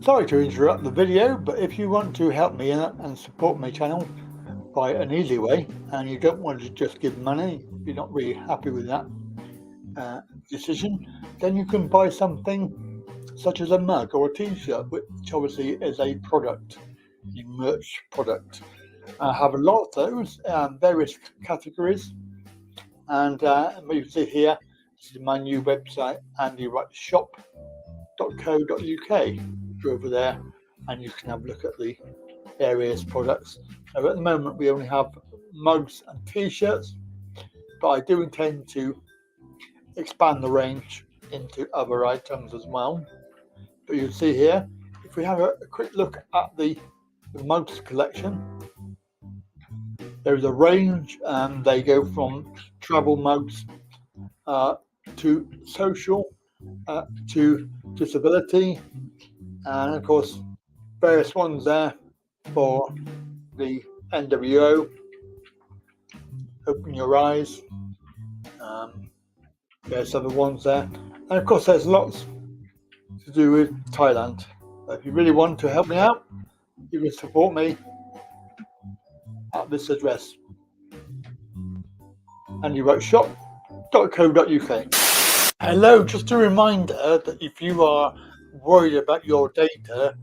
Sorry to interrupt the video, but if you want to help me and support my channel by an easy way, and you don't want to just give money, you're not really happy with that decision, then you can buy something such as a mug or a t-shirt, which obviously is a product, a merch product. I have a lot of those, various categories, and you can see here, this is my new website, andywrightshop.co.uk. Go over there and you can have a look at the various products. Now, at the moment we only have mugs and t-shirts, but I do intend to expand the range into other items as well. But you'll see here, if we have a quick look at the mugs collection, there's a range, and they go from travel mugs to social, to disability, and of course various ones there for the NWO, Open Your Eyes, there's other ones there, and of course there's lots to do with Thailand. So if you really want to help me out, you can support me at this address, andywrightshop.co.uk. Hello, just a reminder that if you are worried about your data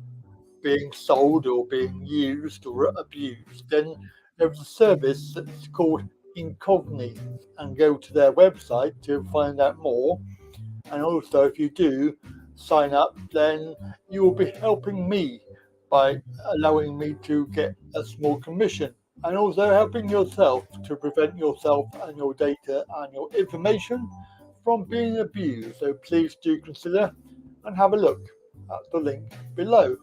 being sold or being used or abused, then there's a service that's called Incognito, and go to their website to find out more. And also, if you do sign up, then you will be helping me by allowing me to get a small commission, and also helping yourself to prevent yourself and your data and your information from being abused. So please do consider and have a look at the link below.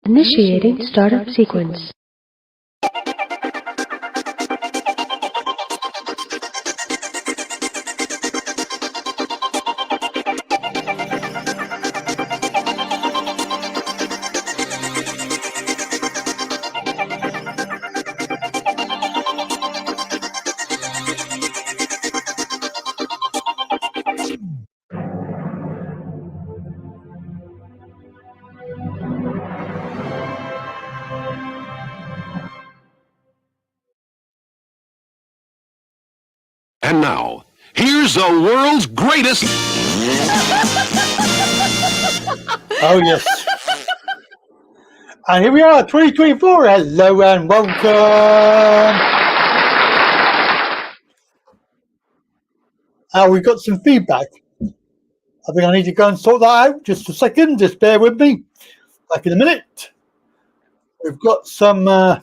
Initiating startup sequence. And now, here's the world's greatest... Oh, yes. And here we are, 2024. Hello and welcome. We've got some feedback. I think I need to go and sort that out. Just a second. Just bear with me. Back in a minute. We've got some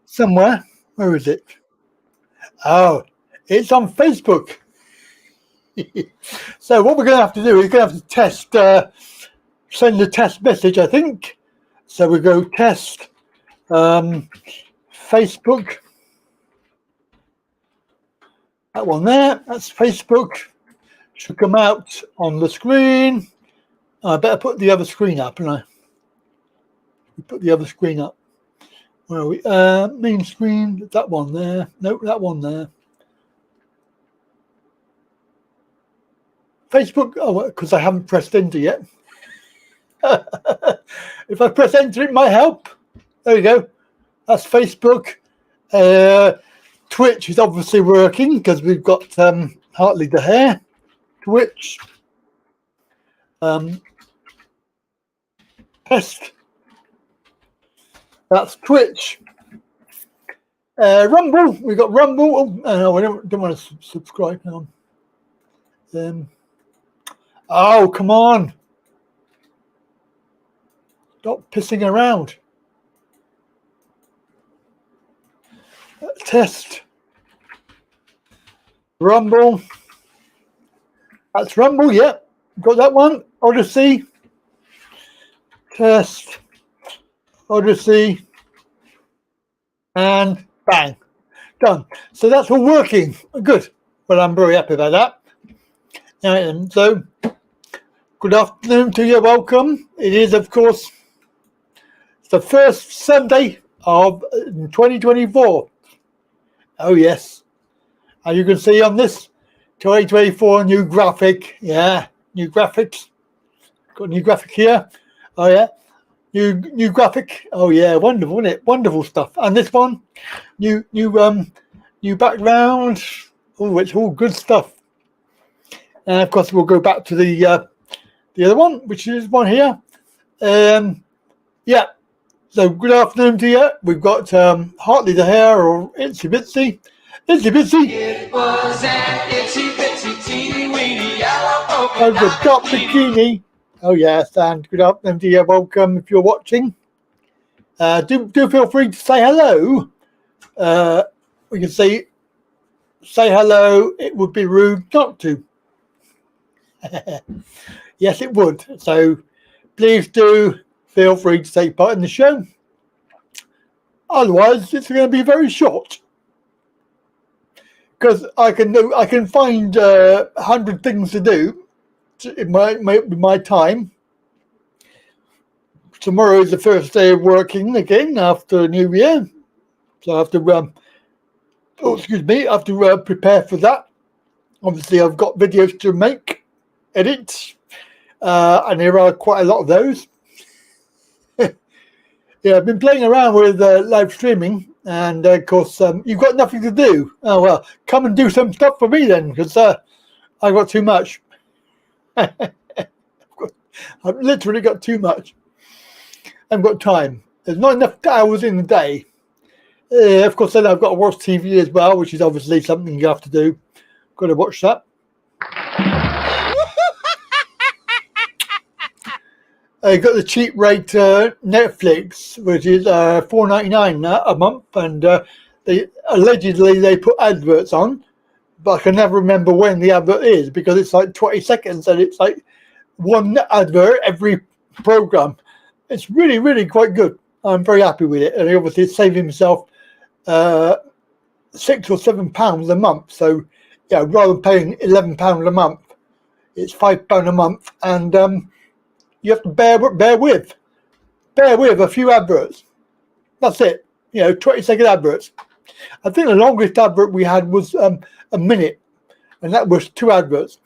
somewhere. Where is it? Oh, it's on Facebook. So what we're going to have to do is going to have to test, send a test message, I think. So we go test Facebook. That one there, that's Facebook. Should come out on the screen. I better put the other screen up, and I put the other screen up. Where are we? Main screen, that one there. Nope, that one there. Facebook, oh, because I haven't pressed enter yet. If I press enter, it might help. There we go. That's Facebook. Twitch is obviously working because we've got Hartley the Hare. Twitch. Test. That's Twitch. Rumble. We've got Rumble. Oh, no, I don't want to subscribe. Hang on. Oh, come on. Stop pissing around. Test. Rumble. That's Rumble, yeah. Got that one. Odyssey. Test. Odyssey. And bang. Done. So that's all working. Good. Well, I'm very happy about that. And so, good afternoon to you. Welcome. It is, of course, the first Sunday of 2024. Oh, yes. And you can see on this 2024 new graphic. Yeah, new graphics. Got a new graphic here. Oh, yeah. New graphic. Oh, yeah. Wonderful, isn't it? Wonderful stuff. And this one, new background. Oh, it's all good stuff. And of course, we'll go back to the other one, which is one here. Yeah. So good afternoon to you. We've got Hartley the Hare or Itsy Bitsy. Itsy Bitsy. It was an itsy bitsy teeny weeny yellow polka dot bikini. Oh yes, and good afternoon to you. Welcome if you're watching. Do feel free to say hello. We can say hello. It would be rude not to. Yes, it would. So please do feel free to take part in the show. Otherwise, it's going to be very short. Because I can find 100 things to do in my time. Tomorrow is the first day of working again after New Year. So I have to, I have to prepare for that. Obviously, I've got videos to make, edit, and there are quite a lot of those. Yeah, I've been playing around with live streaming, and of course, you've got nothing to do. Oh, well, come and do some stuff for me then, because I've got too much. I've literally got too much. I haven't got time. There's not enough hours in the day. Of course, then I've got to watch TV as well, which is obviously something you have to do. Got to watch that. I got the cheap rate Netflix, which is $4.99 a month, and they allegedly put adverts on, but I can never remember when the advert is because it's like 20 seconds and it's like one advert every program, it's really, really quite good. I'm very happy with it, and he obviously saved himself £6 or £7 a month. So, yeah, rather than paying £11 a month, it's £5 a month, and you have to bear with a few adverts. That's it. 20-second adverts. I think the longest advert we had was a minute, and that was 2 adverts.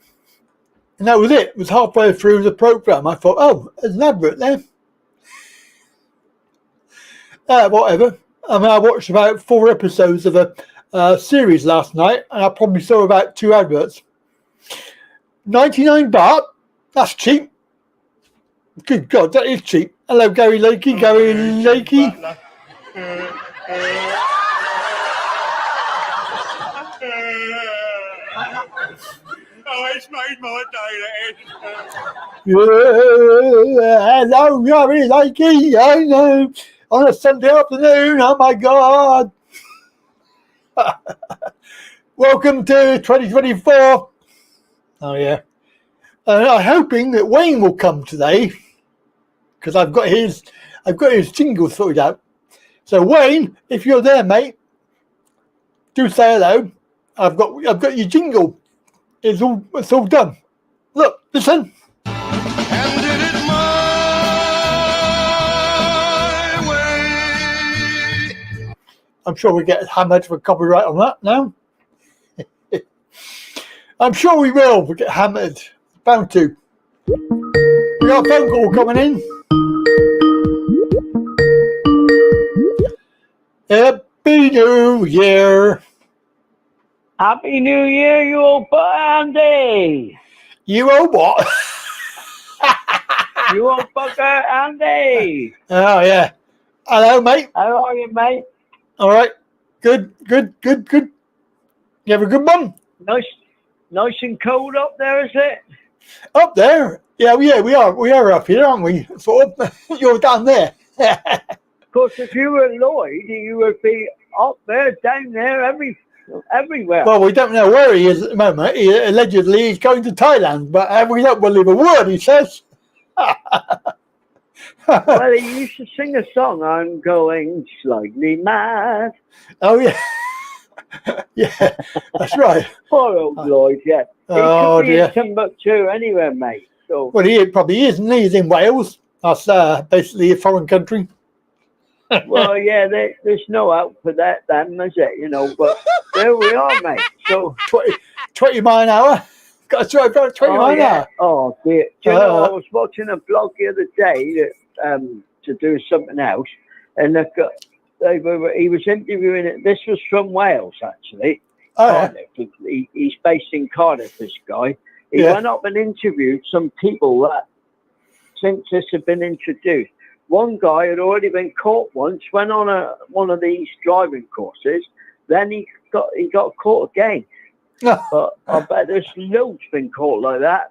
And that was it. It was halfway through the program. I thought, oh, there's an advert there. Whatever. I mean, I watched about 4 episodes of a series last night, and I probably saw about 2 adverts. 99 baht. That's cheap. Good God, that is cheap. Hello, Gary Lakey. Gary Lakey. Oh, it's made my day, Hello, Gary Lakey. I know. On a Sunday afternoon. Oh, my God. Welcome to 2024. Oh, yeah. I'm hoping that Wayne will come today, because I've got his jingle sorted out. So Wayne, if you're there, mate, do say hello. I've got your jingle. It's all done. Look, listen. And did it my way. I'm sure we get hammered for copyright on that now. I'm sure we will. We'll get hammered. Bound to. We got a phone call coming in. Happy New Year. Happy New Year, you old Andy. You old what? You old fucker, Andy. Oh, yeah. Hello, mate. How are you, mate? All right. Good. You have a good one? Nice and cold up there, is it? Up there? Yeah, we are. We are up here, aren't we? Sort of. You're down there. Of course, if you were Lloyd, you would be up there, down there, everywhere. Well, we don't know where he is at the moment. He allegedly is going to Thailand, but we don't believe a word he says. Well, he used to sing a song, I'm going slightly mad. Oh, yeah. Yeah, that's right. Poor old Lloyd, yeah. He could be in Timbuktu anywhere, mate. So. Well, he probably is, and he's in Wales. That's basically a foreign country. Well, yeah, there's no help for that, then, is it? But there we are, mate. So 20 mile an hour. Got to drive about 20 mile an hour. Oh, dear. Do you know, I was watching a blog the other day to do something else, and he was interviewing it. This was from Wales, actually. Cardiff. He's based in Cardiff, this guy. He went up and interviewed some people that, since this had been introduced, one guy had already been caught once, went on one of these driving courses, then he got caught again. But I bet there's loads been caught like that.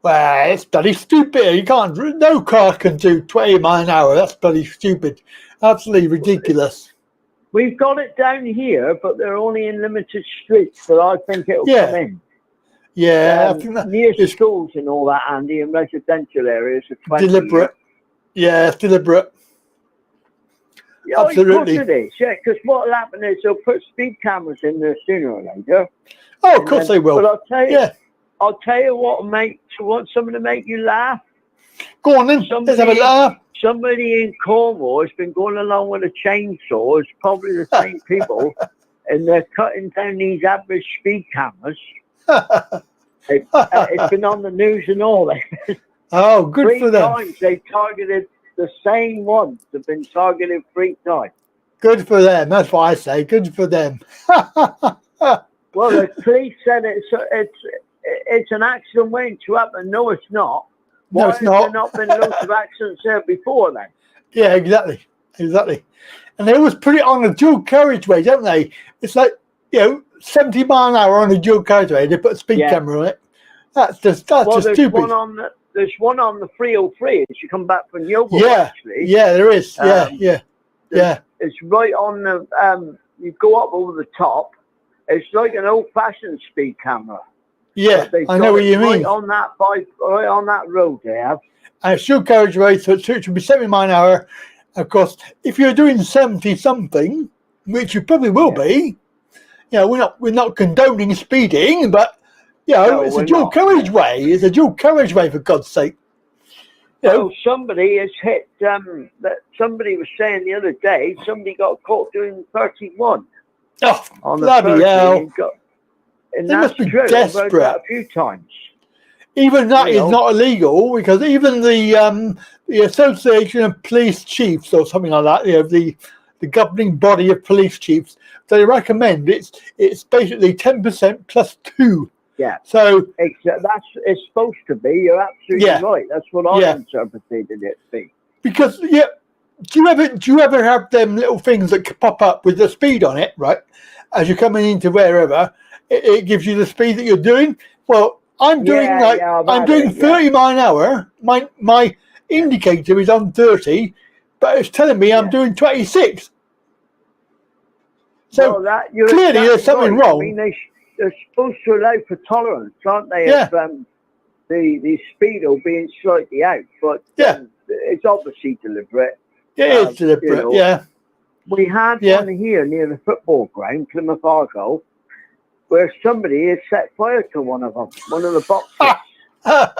Well, it's bloody stupid. You can't. No car can do 20 mile an hour. That's bloody stupid. Absolutely ridiculous. We've got it down here, but they're only in limited streets. But I think it'll come in. Yeah, I think that near schools and all that, Andy, in residential areas. Deliberate. Yeah, it's deliberate. Yeah, absolutely. Of course it is. Yeah, because what will happen is they'll put speed cameras in there sooner or later. Oh, of course they will. But I'll tell you what, mate. To want someone to make you laugh. Go on then. Let's have a laugh. Somebody in Cornwall has been going along with a chainsaw. It's probably the same people, and they're cutting down these average speed cameras. It's been on the news and all that. Oh, good for them. 3 times they targeted the same ones. They've been targeted 3 times. Good for them. That's what I say. Good for them. Well, the police said it's an accident waiting to happen. No, it's not. No, it's not. Why have there not been loads of accidents there before then? Yeah, exactly. And they always put it on a dual carriageway, don't they? It's like, 70 mile an hour on a dual carriageway. They put a speed camera on it. That's just stupid. There's one on the 303 as you come back from Yeovil, actually. Yeah, there is. Yeah. It's right on the, you go up over the top. It's like an old-fashioned speed camera. Yeah, But they've I got know what it you right mean. on that right on that road they have. And it's dual carriageway, so it should be 70 mile an hour. Of course, if you're doing 70 something, which you probably will be, you know, we're not condoning speeding, but you know, No, it's a we're dual not. carriageway. It's a dual carriageway, for God's sake. You know, Well, somebody has hit. That somebody was saying the other day. Somebody got caught doing 31 oh, on the bloody 30. hell! And They that's must be true. I've heard that desperate. a few times. Even that You is know. not illegal, because even the Association of Police Chiefs or something like that, you know, the governing body of police chiefs, they recommend it's basically 10% plus 2. Yeah. So It's supposed to be. You're absolutely right. That's what I interpreted it to be. because do you ever have them little things that pop up with the speed on it, right? As you're coming into wherever, it gives you the speed that you're doing. Well, I'm doing I'm doing 30 mile an hour. My indicator is on 30, but it's telling me I'm doing 26. So well, you're clearly exactly there's something right. wrong. I mean, they're supposed to allow for tolerance, aren't they? Yeah. Of, the speedo being slightly out, but it's obviously deliberate. It is deliberate, you know. We had Yeah. one here near the football ground, Plymouth Argyle, where somebody had set fire to one of them, one of the boxes.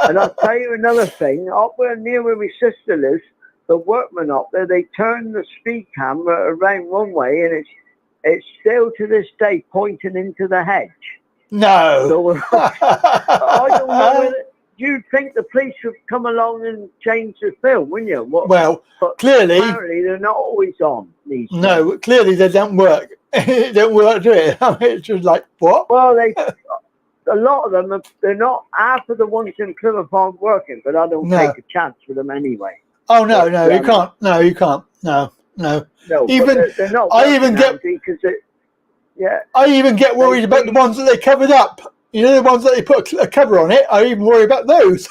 And I'll tell you another thing, up near where my sister lives, the workmen up there, they turned the speed camera around one way, and it's still to this day pointing into the hedge. No. So, I don't know whether you'd think the police would come along and change the film, wouldn't you? Well, but clearly apparently they're not always on these things. Clearly they don't work. It don't work, do it? I mean, it's just like, what? Well, a lot of them, they're not, half of the ones in Plymouth aren't working, but I don't take a chance with them anyway. Oh, no, you can't. No, you can't. No. No, even they're not I even get because I even get worried about the ones that they covered up. You know, the ones that they put a cover on it. I even worry about those.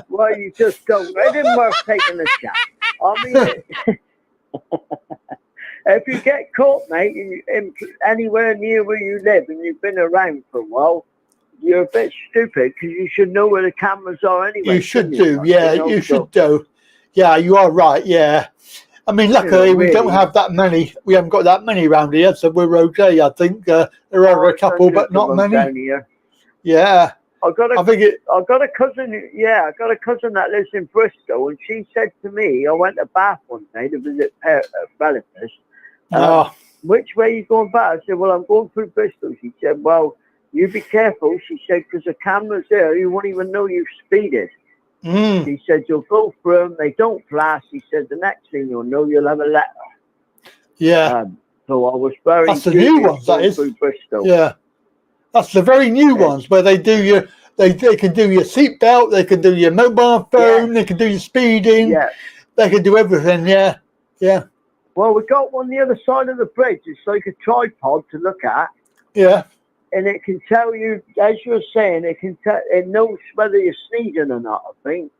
Well, you just don't. It isn't worth taking a chance. I mean, if you get caught, mate, anywhere near where you live and you've been around for a while, you're a bit stupid because you should know where the cameras are anyway. You should do, you should do. Yeah, you are right, yeah. I mean, luckily we don't have that many. We haven't got that many around here, so we're okay. I think there are a couple, but not many. Down here. Yeah. I've got a cousin. Yeah, I got a cousin that lives in Bristol, and she said to me, I went to Bath one day to visit relatives. Which way are you going back? I said, well, I'm going through Bristol. She said, well, you be careful. She said, because the camera's there, you won't even know you've speeded. He said, you'll go through them, they don't flash. He said, the next thing you'll know, you'll have a letter. Yeah. So I was very That's the new ones, that is. Bristol. Yeah. That's the very new ones where they do they can do your seatbelt, they can do your mobile phone, they can do your speeding, they can do everything, yeah. Well, we got one the other side of the bridge. It's like a tripod to look at. Yeah. And it can tell you, as you're saying, it knows whether you're sneezing or not, I think.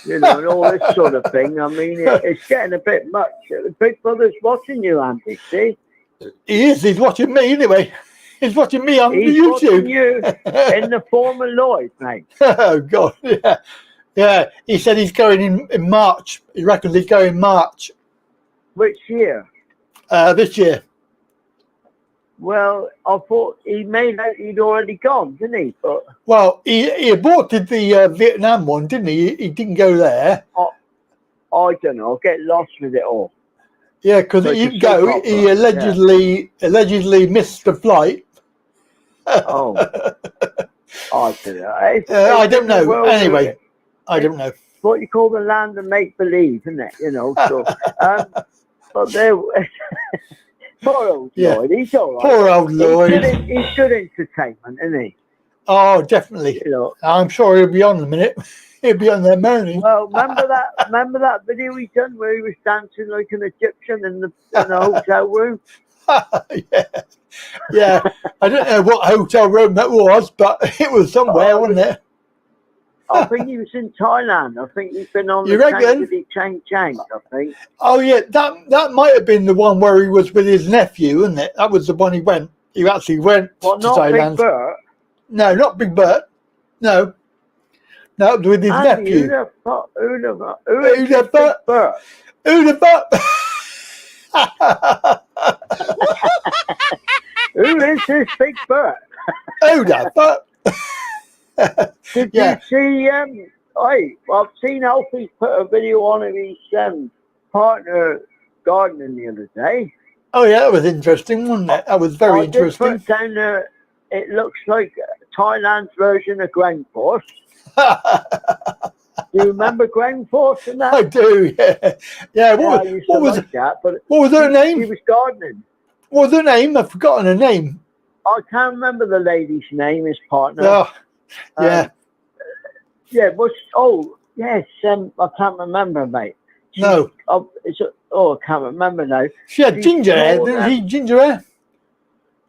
You know, and all this sort of thing. I mean, it's getting a bit much. The Big Brother's watching you, Andy, see? He is. He's watching me anyway. He's watching me on YouTube. Watching you in the form of Lloyd, mate. Oh, God, yeah. Yeah, he said he's going in March. He reckons he's going March. Which year? This year. Well, I thought he made out he'd already gone, didn't he? But well, he aborted the Vietnam one, didn't he? He didn't go there. I don't know. I'll get lost with it all. Yeah, because he didn't go. He allegedly missed the flight. Oh, I don't know. I don't know. Anyway, I don't know. What you call the land of make believe, isn't it? You know. So, but there. Poor old Lloyd, he's all right. Poor old Lloyd. He's good entertainment, isn't he? Oh, definitely. You know, I'm sure he'll be on in a minute. He'll be on there moaning. Well, remember that video he done where he was dancing like an Egyptian in the hotel room? Yeah. I don't know what hotel room that was, but it was somewhere, wasn't it? I think he was in Thailand. I think he's been on Chang Chang, I think. Oh, yeah, that might have been the one where he was with his nephew, isn't it? That was the one he went. He actually went to Thailand. Big Bert. No, not Big Bert. No. No, with his Andy, nephew. Who the Who the fuck? Bert? Who the fuck? Who is this Big Bert? Who the fuck? Did Yeah. you see? I've seen Alfie put a video on of his partner gardening the other day. Oh yeah, that was interesting, wasn't it? That was very I did interesting. put down there. It looks like Thailand's version of Ground Force. Do you remember Ground Force and that? I do, yeah. Yeah, I what used to was like that, but what was her she name? was gardening. What was her name? I've forgotten her name. I can't remember the lady's name, his partner. Oh, yeah. Yeah, yes, I can't remember, mate. No. I can't remember now. She had ginger hair, didn't she? Ginger hair?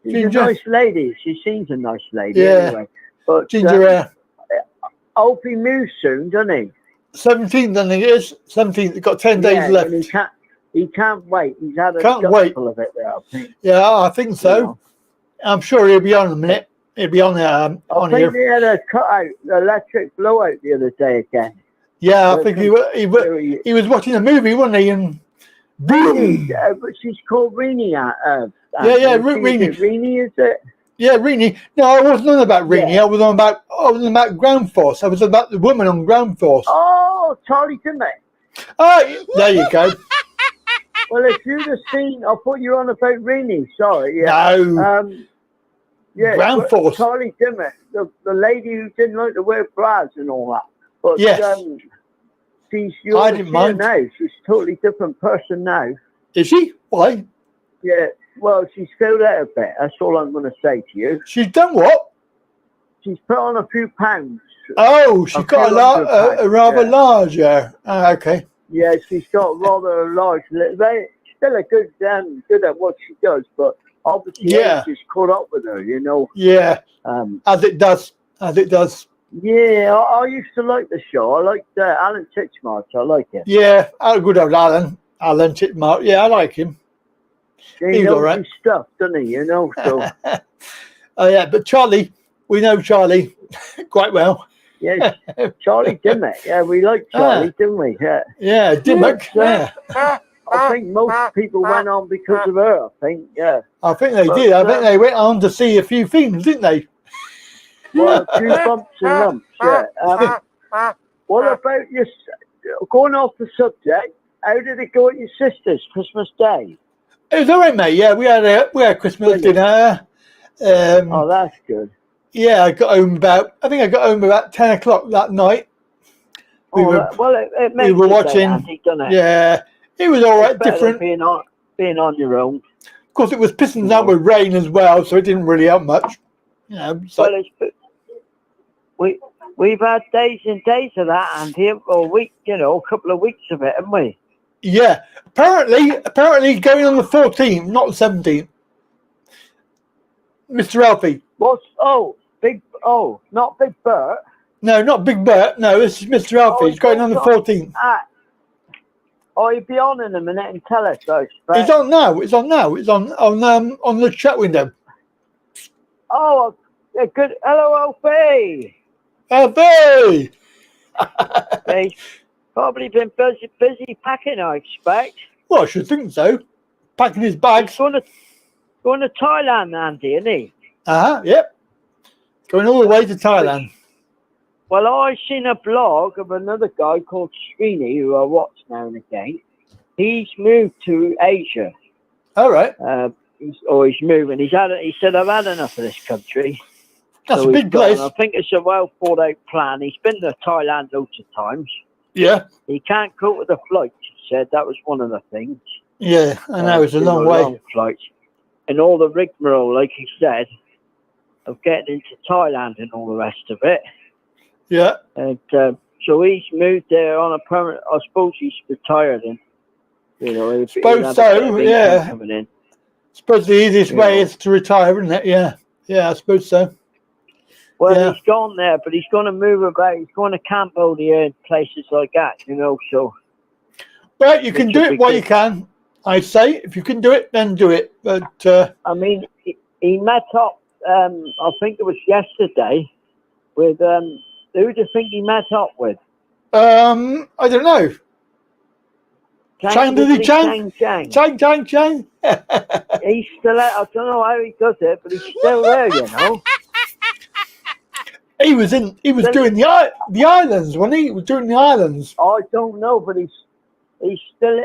She's Ginger. a nice lady. She seems a nice lady Yeah. anyway. But Ginger hair. I'll be moves soon, doesn't he? 17th, I think it is. 17th, he's got 10 days left. And he can't wait. He's had a Can't wait. couple of it there, I think. Yeah, I think so. You know. I'm sure he'll be on in a minute. He'll be on I on think here. they had a cutout, electric blowout the other day again. Yeah, I think he was watching a movie, wasn't he? And boom. But she's called Reenie. Yeah, Reenie. Reenie, is it? Yeah, Reenie. No, I wasn't on about Reenie. Yeah. I was on about Ground Force. I was about the woman on Ground Force. Oh, Charlie Dimmick. Oh, there you go. Well, if you'd have seen, I thought you were on about Reenie. Sorry. Yeah. No. Ground Force. Charlie Dimmick, the lady who didn't like to wear bras and all that. But Yes. I didn't mind. now. She's a totally different person now. Is she? Why? Yeah. Well, she's filled out a bit. That's all I'm going to say to you. She's done what? She's put on a few pounds. Oh, she's got a rather large, yeah. Okay. Yeah, she's got rather a large. Still a good at what she does, but obviously age has caught up with her, you know. Yeah. As it does. Yeah, I used to like the show. I liked Alan Titchmarsh. I like him. Yeah, good old Alan Titchmarsh. Yeah, I like him. He knows his stuff, doesn't he? You know, so. Oh yeah, but Charlie, we know Charlie quite well. Yes, Charlie Dimmick. Yeah, we like Charlie, didn't we? Yeah. Yeah, Dimmick. Yeah. I think most people went on because of her. I think. Yeah. I think they did. I think they went on to see a few things, didn't they? Well, a few bumps and lumps. Yeah. What about your going off the subject? How did it go at your sister's Christmas Day? It was all right, mate. Yeah, we had Christmas dinner. Oh, that's good. Yeah, I got home about 10 o'clock that night. We were watching. Andy, doesn't it? Yeah, it was all right. It's better Different. than being on your own. Of course, it was pissing down with rain as well, so it didn't really help much. You know, so. Well, we've had days and days of that, Andy, or week, a couple of weeks of it, haven't we? Yeah, apparently going on the 14th, not the 17th. Mr. Alfie. Not Big Bert. No, not Big Bert. No, this is Mr. Alfie. He's going on the 14th. He'll be on in a minute and tell us, I expect. It's on now. It's on the chat window. Oh, good. Hello, Alfie. Alfie! He's probably been busy packing, I expect. Well, I should think so. Packing his bags. He's going to Thailand, Andy, isn't he? Yep. Going all the way to Thailand. Well, I seen a blog of another guy called Streamy, who I watch now and again. He's moved to Asia. All right. He's moving. He said, I've had enough of this country. That's a big place. I think it's a well thought out plan. He's been to Thailand loads of times. Yeah. He can't cope with the flights, he said. That was one of the things. Yeah, I know. It's a long way. Long flights. And all the rigmarole, like he said, of getting into Thailand and all the rest of it. Yeah. And so he's moved there on a permanent. I suppose he's retired, and Suppose so. Yeah. Coming in. Suppose the easiest way is to retire, isn't it? Yeah. Yeah, I suppose so. Well, he's gone there, but he's going to move about. He's going to Cambodia and places like that, so. Well, you can do it while you can. I say, if you can do it, then do it. But I mean, he met up I think it was yesterday, with, who do you think he met up with? I don't know. Chang did he Chang? Chang. He's still out. I don't know how he does it, but he's still there, you know. He was doing the islands, wasn't he? He was doing the islands. I don't know, but he's still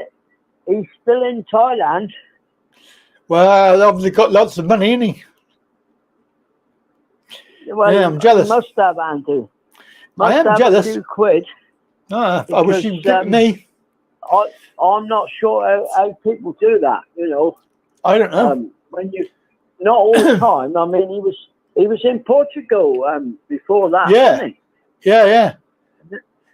in Thailand. Well, obviously got lots of money, ain't he? Well, yeah, I'm jealous. He must have, Andy. I am jealous. A few quid. I wish you would get me. I'm not sure how people do that, you know. I don't know. When you, not all the time. I mean, he was in Portugal before that, wasn't he? Yeah.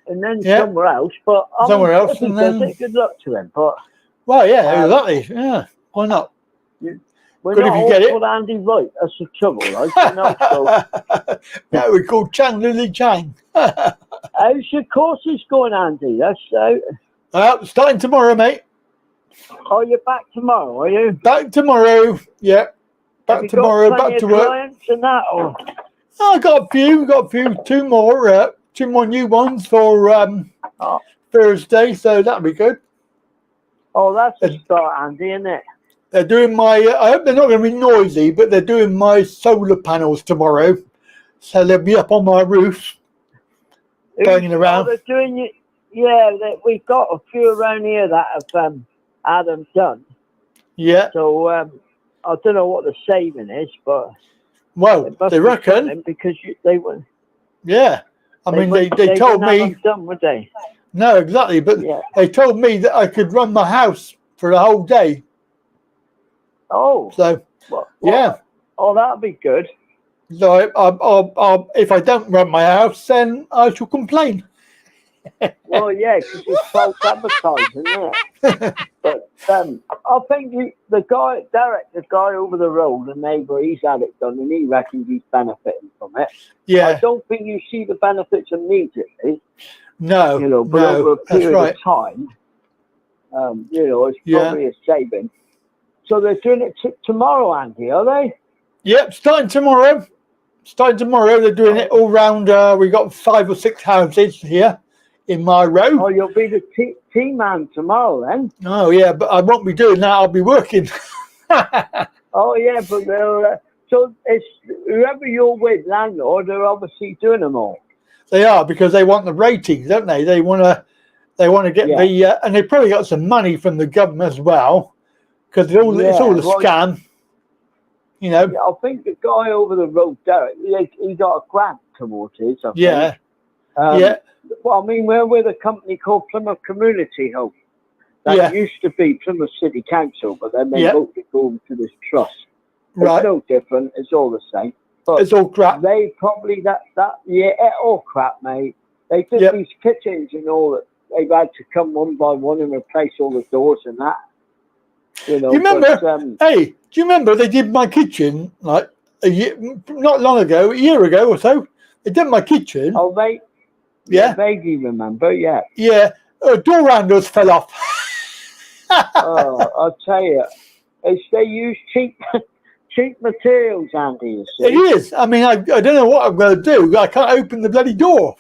And then somewhere else, but somewhere else, if he and does then it, good luck to him. But well, yeah, exactly. Yeah, why not? We're good not if you all get it. called Andy Wright. That's the trouble, right? You know, so. No, we're called Chang Lily Chang. How's your courses going, Andy? That's starting tomorrow, mate. Oh, you're back tomorrow, are you? Back tomorrow, yeah. Back tomorrow, back to work. Clients and that, or? I got a few, two more new ones for Thursday, so that'll be good. Oh, that's a start, Andy, isn't it? They're doing my, I hope they're not going to be noisy, but they're doing my solar panels tomorrow. So they'll be up on my roof, banging around. They're doing we've got a few around here that have had them done. Yeah. So I don't know what the saving is, but well, they reckon because they were. Yeah, I mean they told me. Have them done, would they? No, exactly, but they told me that I could run my house for the whole day. Oh. So yeah. Oh, that'll be good. So I'll, if I don't run my house, then I shall complain. Well, yeah, because it's false advertising, isn't it? But I think the guy, Derek, the guy over the road, the neighbour, he's had it done, and he reckons he's benefiting from it. Yeah. I don't think you see the benefits immediately. No, you know, but over a period of time, you know, it's probably a saving. So they're doing it tomorrow, Andy, are they? Yep, starting tomorrow. They're doing it all round. We got 5 or 6 houses here in my row. Oh, you'll be the team man tomorrow then? Oh, yeah, but I won't be doing that. I'll be working. Oh, yeah, but so it's whoever you're with, landlord, they're obviously doing them all. They are, because they want the ratings, don't they? They want to get the and they probably got some money from the government as well, because it's all a scam. You know. Yeah, I think the guy over the road, Derek, he got a grant towards it. Yeah. Well, I mean, we're with a company called Plymouth Community Home. That used to be Plymouth City Council, but then they moved it over to this trust. It's no different. It's all the same. But it's all crap. They probably all crap, mate. They did these kitchens and all that. They've had to come one by one and replace all the doors and that. You know. You remember? Hey, do you remember they did my kitchen like not long ago, a year ago or so? They did my kitchen. Oh, mate. Yeah. I vaguely remember. Yeah. Yeah. Door handles fell off. Oh, I'll tell you, they use cheap materials, Andy. You see. It is. I mean, I don't know what I'm going to do. I can't open the bloody door.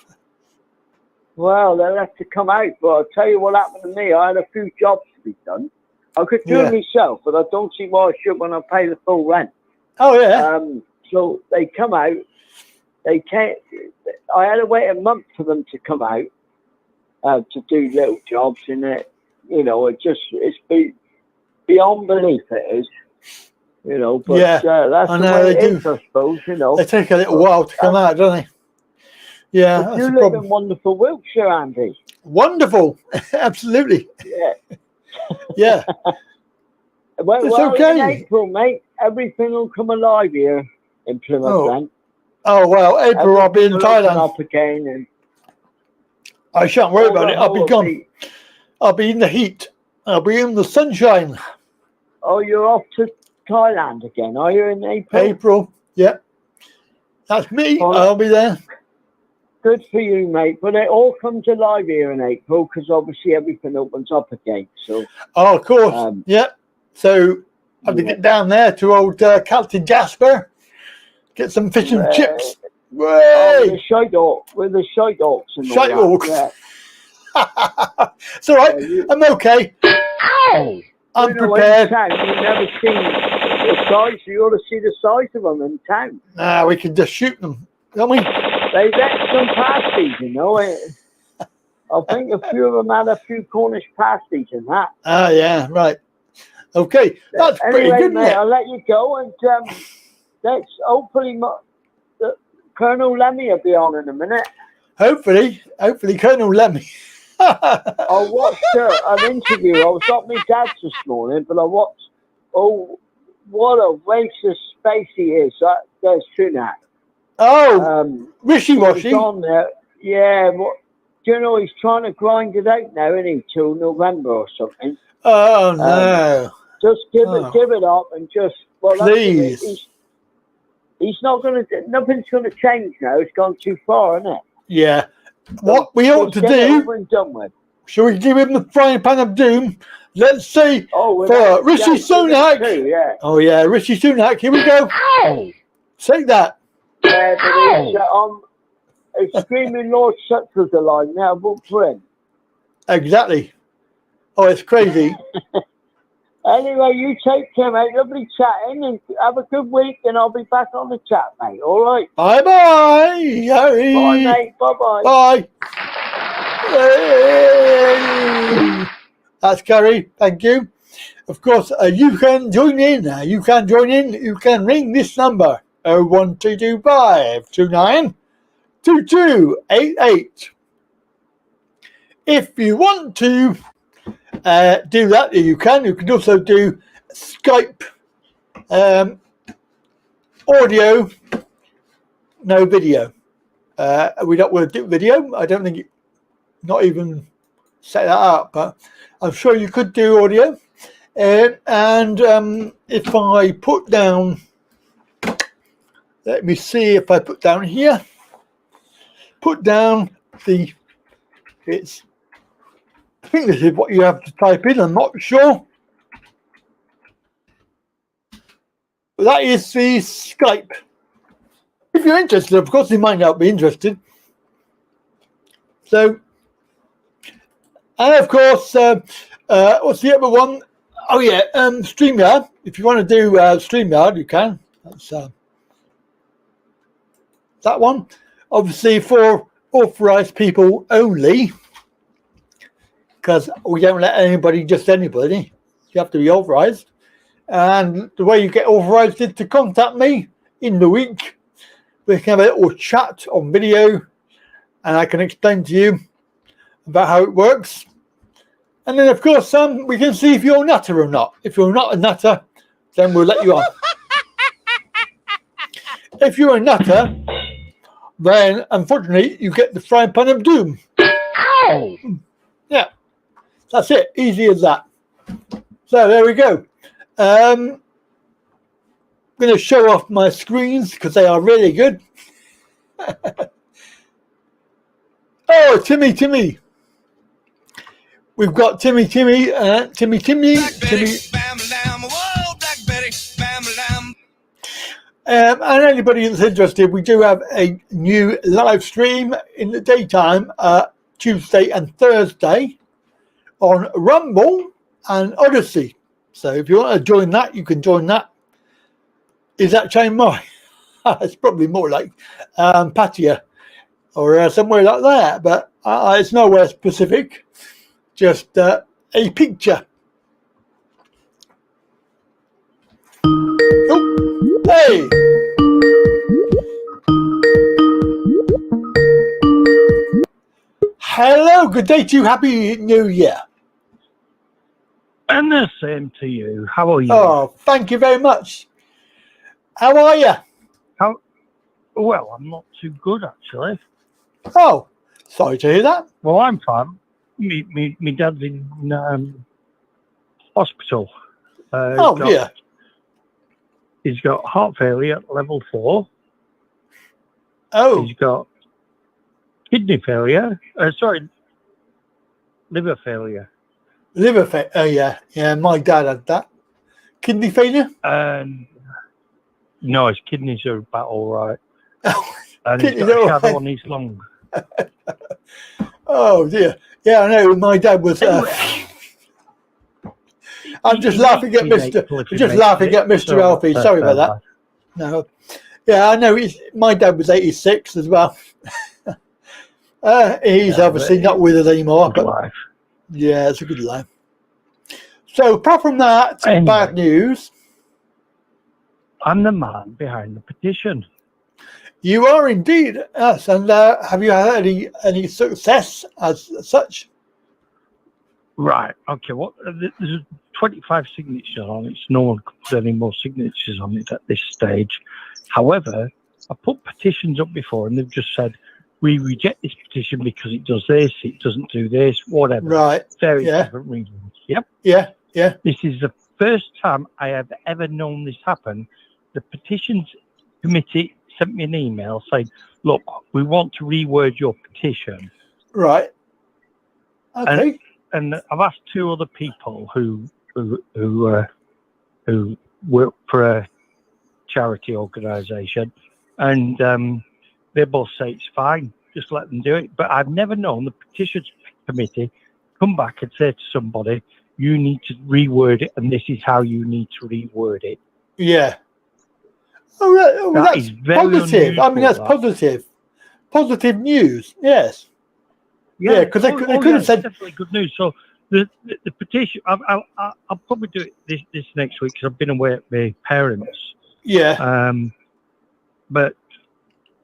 Well, they'll have to come out. But I'll tell you what happened to me. I had a few jobs to be done. I could do it myself, but I don't see why I should when I pay the full rent. Oh, yeah. So they come out. They can't. I had to wait a month for them to come out to do little jobs, and you know, it's beyond belief. It is, you know. But that's I know, the way they it is, I suppose. You know, they take a little while to come out, don't they? Yeah, that's you the live problem. in wonderful Wiltshire, Andy. Wonderful, absolutely. Yeah. Yeah. well, it's okay. In April, mate, everything will come alive here in Plymouth. Then. Oh well, April I'll be in Thailand. Up again, and I shan't worry about it. I'll be gone. I'll be in the heat. I'll be in the sunshine. Oh, you're off to Thailand again, are you, in April? April, yeah. That's me. I'll be there. Good for you, mate. But it all comes alive here in April because obviously everything opens up again. So. Oh, of course. So I have to get down there to old Captain Jasper. Get some fish and chips. Oh, with Way! the shite hawk, with the shite hawks and Shite all that. hawks. Yeah. It's all right. you- I'm okay. Ow! I'm You know, prepared. in town, you've never seen the size. You ought to see the size of them in town. Nah, we can just shoot them, can't we? They let some pasties, you know. I think a few of them had a few Cornish pasties and that. Ah, yeah, right. Okay, that's pretty Anyway, good, mate, isn't it? I'll let you go, and let's hopefully Colonel Lemmy will be on in a minute. Hopefully, Colonel Lemmy. I watched an interview. I was at my dad's this morning, but I watched. Oh, what a waste of space he is. There's Sunak. Oh, wishy-washy. He's on there. Yeah. What? Do you know he's trying to grind it out now, isn't he? Till November or something. Oh no! Just give it up, and just Please. He's not going to. Nothing's going to change now. It's gone too far, isn't it? Yeah. What we ought to Get it do? over and done with. Shall we give him the frying pan of doom? Let's see for Rishi Sunak. Too, yeah. Oh yeah, Rishi Sunak. Here we go. Ow! Take that. Yeah, but it's screaming Lord Sutcliffe's alive now. Vote for him. Exactly. Oh, it's crazy. Anyway, you take care, mate. Lovely chatting, and have a good week, and I'll be back on the chat, mate. All right. Bye bye. Bye, mate. Bye-bye. Bye. Hey. That's Gary. Thank you. Of course, you can join in. You can join in. You can ring this number 01225 29 2288. If you want to do that, you can. You can also do Skype audio, no video. We don't want to do video. I don't think not even set that up, but I'm sure you could do audio. And if I put down, let me see if I put down here, put down the, it's, I think this is what you have to type in, I'm not sure. That is the Skype. If you're interested, of course, you might not be interested. So, and of course, what's the other one? Oh yeah, Streamyard. If you want to do Streamyard, you can. That's that one. Obviously for authorized people only, because we don't let anybody, just anybody. You have to be authorized. And the way you get authorized is to contact me in the week. We can have a little chat on video, and I can explain to you about how it works. And then, of course, we can see if you're a nutter or not. If you're not a nutter, then we'll let you on. If you're a nutter, then, unfortunately, you get the frying pan of doom. Ow! Yeah, that's it. Easy as that. So, there we go. I'm going to show off my screens because they are really good. Oh, Timmy. We've got Timmy. Black Betty, bam, lamb, whoa, Black Betty, bam, lamb. And anybody that's interested, we do have a new live stream in the daytime, Tuesday and Thursday on Rumble and Odyssey. So if you want to join that, you can join that. Is that Chiang Mai? It's probably more like Pattaya or somewhere like that, but it's nowhere specific. Just a picture. Oh, hey! Hello, good day to you. Happy New Year. And the same to you. How are you? Oh, thank you very much. How are you? Well, I'm not too good, actually. Oh, sorry to hear that. Well, I'm fine. Me dad's in hospital. Dear. He's got heart failure at level 4. Oh, He's got kidney failure. Liver failure. liver failure. Oh, yeah. Yeah, my dad had that. Kidney failure? And No, his kidneys are about all right. And he's Kidneys got a are shadow all on his lung. Oh dear. Yeah, I know. My dad was. I'm just laughing at Mr. Alfie. Sorry about that. No. Yeah, I know. My dad was 86 as well. He's obviously not with us anymore. But Life. yeah, it's a good life. So apart from that, Anyway. bad news. I'm the man behind the petition. You are indeed, yes. And have you had any success as such? Right. Okay. Well, there's 25 signatures on it. So no one could put any more signatures on it at this stage. However, I put petitions up before, and they've just said we reject this petition because it does this, it doesn't do this, whatever. Right. Various different reasons. Yep. Yeah. Yeah. This is the first time I have ever known this happen. The petitions committee sent me an email saying, "Look, we want to reword your petition." Right. Okay. And I've asked two other people who work for a charity organisation, and they both say it's fine, just let them do it. But I've never known the petitions committee come back and say to somebody, "You need to reword it, and this is how you need to reword it." Yeah. Oh, That is that's very positive. I mean, that's unusual, that. positive. Positive news. Yes. Yeah, because they could have said. Definitely good news. So the petition, I'll probably do it this next week because I've been away at my parents. Yeah. But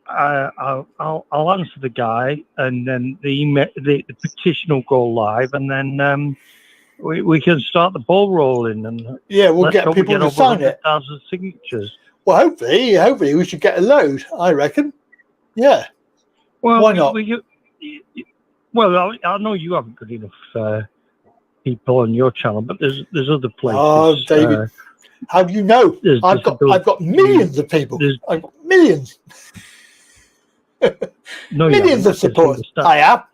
I'll answer the guy, and then the petition will go live, and then we can start the ball rolling, and yeah, we'll get people to sign it. 100,000 signatures. Well, hopefully we should get a load. I reckon. Yeah. Well, why not? Well, I know you haven't got enough people on your channel, but there's other places. Oh, David, how do you know? I've got millions of people. I've got millions. No, millions of support. I have.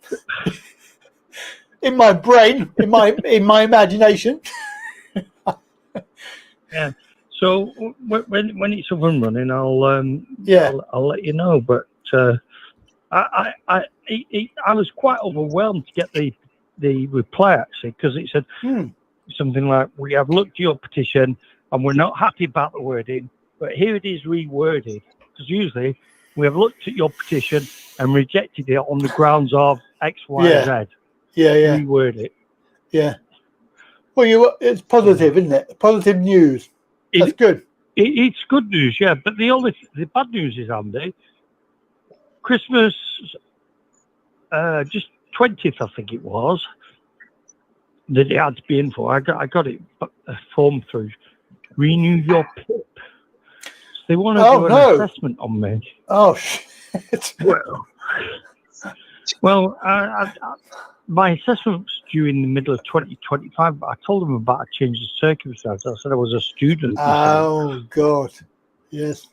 In my brain, in my imagination. Yeah. So when it's up and running, I'll let you know. But I was quite overwhelmed to get the reply actually, because it said something like, "We have looked at your petition and we're not happy about the wording, but here it is reworded." Because usually we have looked at your petition and rejected it on the grounds of X, Y, Z. Yeah. Reword it. Yeah. Well, it's positive, isn't it? Positive news. That's good. It's good news, yeah. But the bad news is, Andy, Christmas, just 20th, I think it was, that it had to be in for. I got it a form through. Renew your PIP. So they want to do an assessment on me. Oh shit! Well, my assessment was due in the middle of 2025, but I told them about a change of circumstance. I said I was a student. Oh, God. Yes.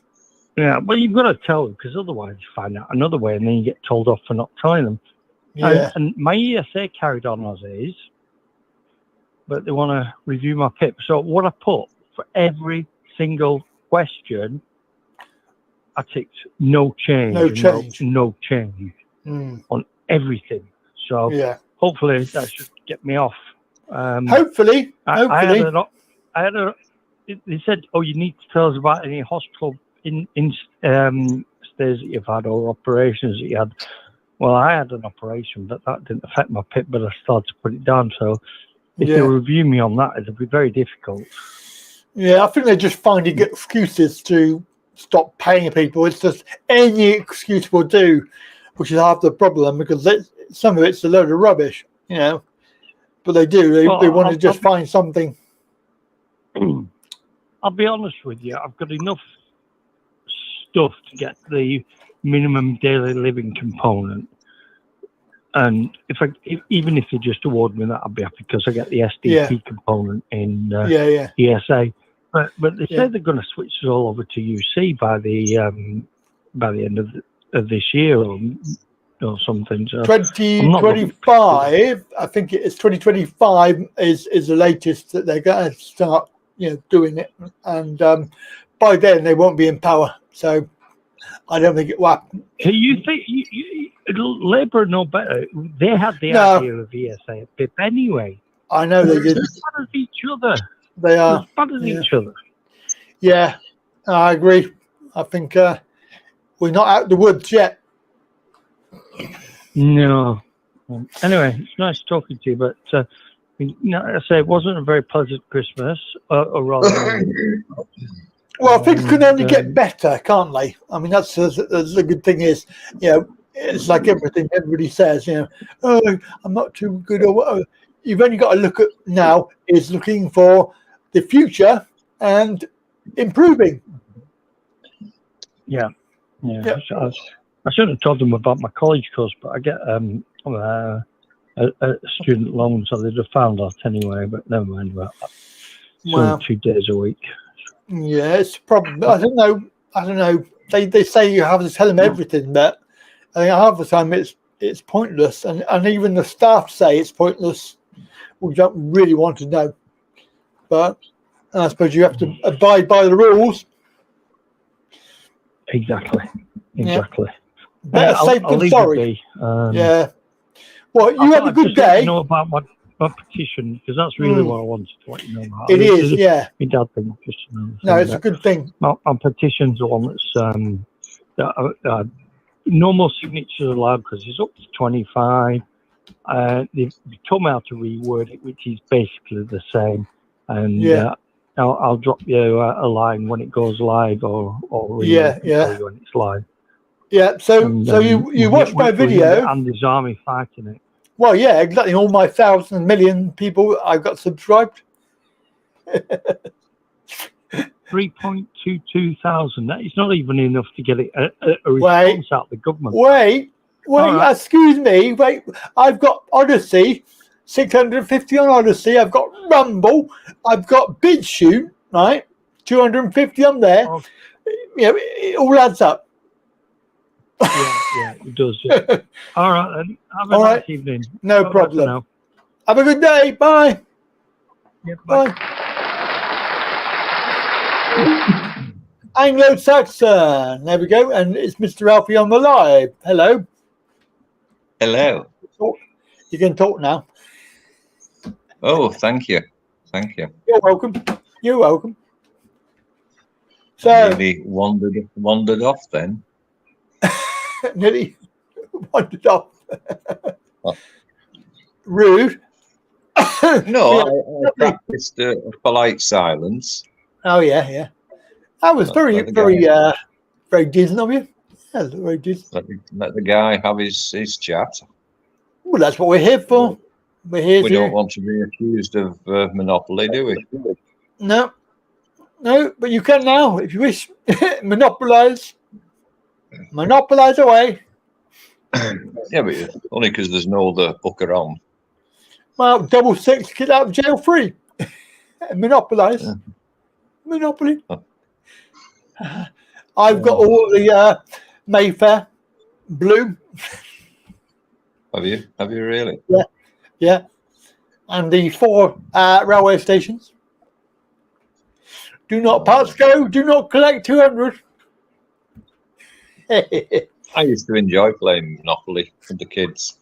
Yeah, well, you've got to tell them, because otherwise you find out another way, and then you get told off for not telling them. Yeah. And my ESA carried on as is, but they want to review my PIP. So what I put for every single question, I ticked no change. No change. No change on everything. So yeah. Hopefully that should get me off. Hopefully. They said, "Oh, you need to tell us about any hospital stays that you've had or operations that you had." Well, I had an operation, but that didn't affect my PIP, but I started to put it down. So if they review me on that, it'll be very difficult. Yeah, I think they're just finding excuses to stop paying people. It's just any excuse will do, which is half the problem, because some of it's a load of rubbish, you know. But they do. They want to just find something. I'll be honest with you. I've got enough stuff to get the minimum daily living component, and even if they just award me that, I'll be happy, because I get the SDP component in ESA. But they say they're going to switch it all over to UC by the end of this year or something. So 2025, I think it's 2025 is the latest that they're going to start, doing it. And by then they won't be in power. So I don't think it will happen. Do you think Labour know better? They had the idea of ESA a bit anyway. I know they did. They're as bad as each other. They are. As bad as each other. Yeah, I agree. I think we're not out the woods yet. No. Anyway, it's nice talking to you, but I say it wasn't a very pleasant Christmas, or rather. Well, things can only get better, can't they? I mean, that's the good thing is, it's like everything everybody says, oh, I'm not too good or whatever. You've only got to look at now is looking for the future and improving. Yeah. I should have told them about my college course, but I get a student loan, so they'd have found out anyway. But never mind about that. So 2 days a week. Yeah, it's probably. I don't know. They say you have to tell them everything, but I think half the time it's pointless, and even the staff say it's pointless. We don't really want to know, but I suppose you have to abide by the rules. Exactly. Better safe than sorry. Yeah. Well, you have a good day. Know about my petition, because that's really what I wanted to let you know about. It is, yeah. My dad thing, just no, it's a good thing. My petition's the one that's no more signatures allowed because it's up to 25. They told me how to reword it, which is basically the same. And I'll drop you a line when it goes live, or when it's live. Yeah. So you watched my video. And there's army fighting it. Well, yeah, exactly. All my 1,000 million people I've got subscribed. 3.22 thousand. That is not even enough to get a response out of the government. Wait, excuse me. Wait, I've got Odyssey, 650 on Odyssey. I've got Rumble. I've got BitChute, right? 250 on there. Oh. It all adds up. Yeah, it does. Yeah. All right, then. Have a nice evening. No problem. Have a good day. Bye. Yeah, bye. Anglo-Saxon. There we go. And it's Mr. Alfie on the live. Hello. Hello. You can talk now. Oh, thank you. Thank you. You're welcome. You're welcome. So nearly wandered off then. Nearly wandered off. Rude. No, I practiced a polite silence. Oh yeah. That was very decent of you. Yeah, very decent. Let the guy have his chat. Well, that's what we're here for. We're here. We don't want to be accused of monopoly, do we? No, but you can now if you wish. Monopolize away. Yeah, but only because there's no other book around. Well, 666, get out of jail free. Monopolize. Yeah. Monopoly. Oh. I've got all the Mayfair blue. Have you really? Yeah. And the 4 railway stations. Do not pass go. Do not collect 200. I used to enjoy playing Monopoly with the kids.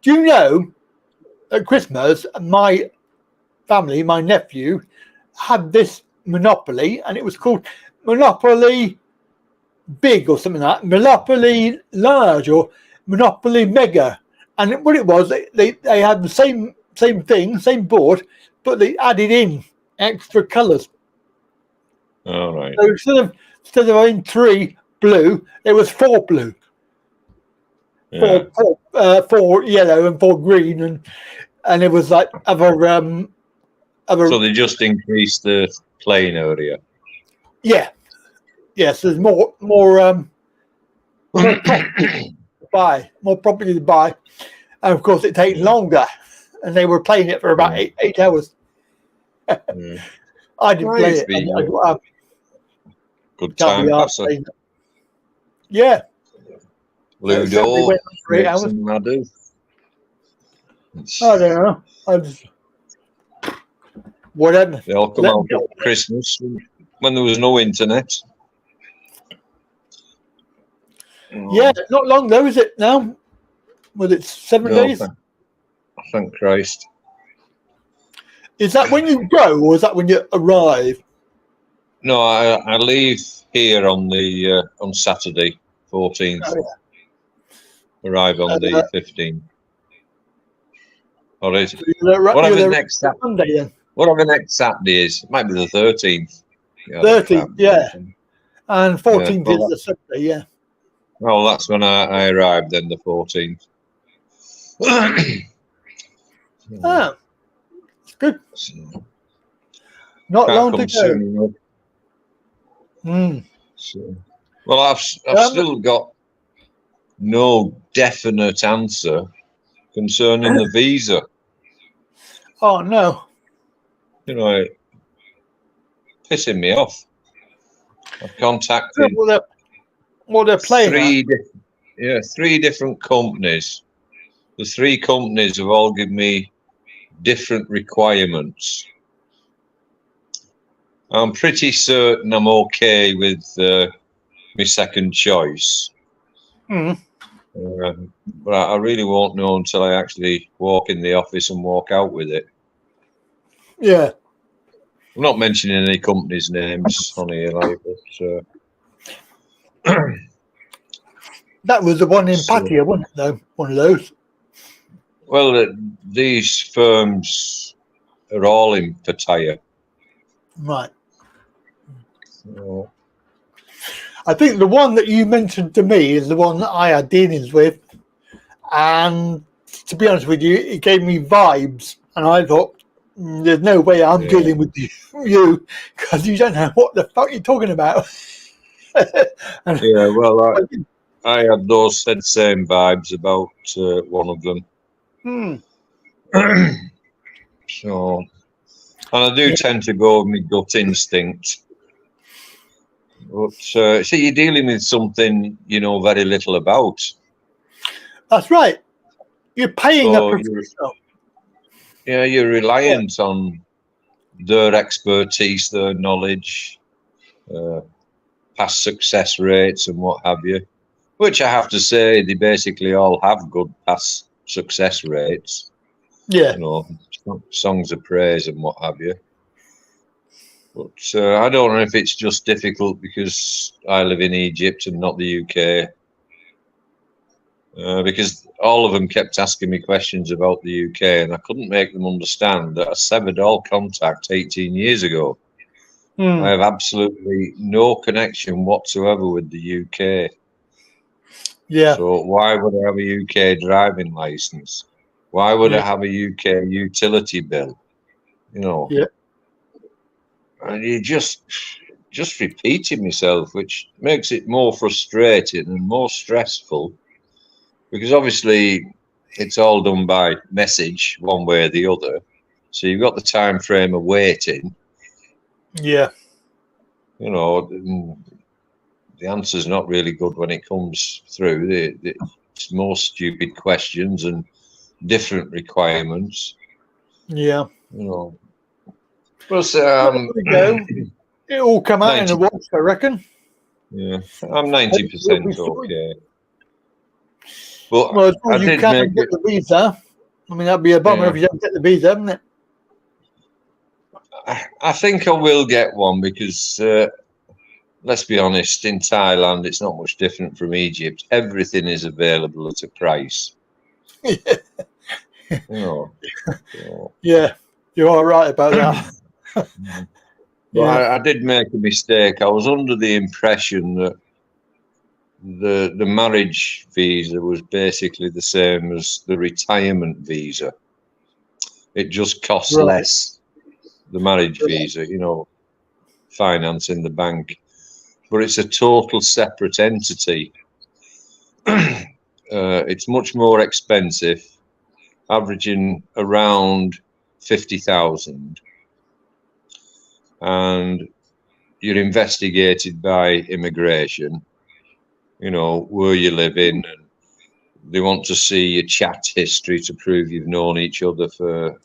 Do you know, at Christmas, my family, my nephew, had this Monopoly, and it was called Monopoly Big or something like that, Monopoly Large or Monopoly Mega. And what it was, they had the same thing, same board, but they added in extra colours. All right. So instead of having 3 blue, it was 4 blue. Yeah. 4 yellow and 4 green, and it was like other. So they just increased the playing area. Yeah. Yes, there's more property to buy, and of course it takes longer. And they were playing it for about 8 hours. I didn't play it. Good time passer. Yeah. Ludo. I don't know. Whatever. They all come out at Christmas. when there was no internet. Yeah, not long though, is it now? Was it 7 days? Thank Christ. Is that when you go, or is that when you arrive? No, I leave here on the on Saturday, 14th. Oh, yeah. Arrive on the 15th. Or is Whatever next Saturday? Monday, then. Whatever next Saturday is, it might be the 13th. Yeah, 13th, yeah. And 14th well, is the Sunday, yeah. Well, that's when I arrived, then the 14th. Ah, it's good. Not long to go. So, well, I've still got no definite answer concerning the visa. Oh no! You know, pissing me off. I've contacted they're playing. Three different companies. The three companies have all given me different requirements. I'm pretty certain I'm okay with my second choice. But I really won't know until I actually walk in the office and walk out with it. Yeah. I'm not mentioning any companies' names on here, like, but that was the one in Pattaya, wasn't it, though? One of those. Well, these firms are all in Pattaya. Right. So, I think the one that you mentioned to me is the one that I had dealings with. And to be honest with you, it gave me vibes. And I thought, there's no way I'm dealing with you because you don't know what the fuck you're talking about. yeah, well, I had those same vibes about one of them. So, and I do tend to go with my gut instinct. But see, you're dealing with something you know very little about. That's right. You're paying a professional. You're reliant on their expertise, their knowledge, past success rates and what have you, which I have to say they basically all have good past success rates. Yeah. You know, songs of praise and what have you. But I don't know if it's just difficult because I live in Egypt and not the UK. Because all of them kept asking me questions about the UK and I couldn't make them understand that I severed all contact 18 years ago. I have absolutely no connection whatsoever with the UK. Yeah. So why would I have a UK driving license? Why would I have a UK utility bill? You know. Yeah. And you just repeating myself, which makes it more frustrating and more stressful. Because obviously it's all done by message one way or the other. So you've got the time frame of waiting. Yeah. You know, the answer's not really good when it comes through. It's more stupid questions and different requirements. Yeah. You know. Plus, there we go. It all come out 90, in a wash, I reckon. Yeah. I'm 90% okay. But well, as you can't get the visa. I mean, that'd be a bummer if you don't get the visa, wouldn't it? I think I will get one because, let's be honest, in Thailand, it's not much different from Egypt. Everything is available at a price. You know, so. Yeah, you're all right about that. But I did make a mistake. I was under the impression that the marriage visa was basically the same as the retirement visa. It just costs less, the marriage visa, you know, finance in the bank. But it's a total separate entity. It's much more expensive, averaging around 50,000. And you're investigated by immigration. You know, where you live in, and they want to see your chat history to prove you've known each other for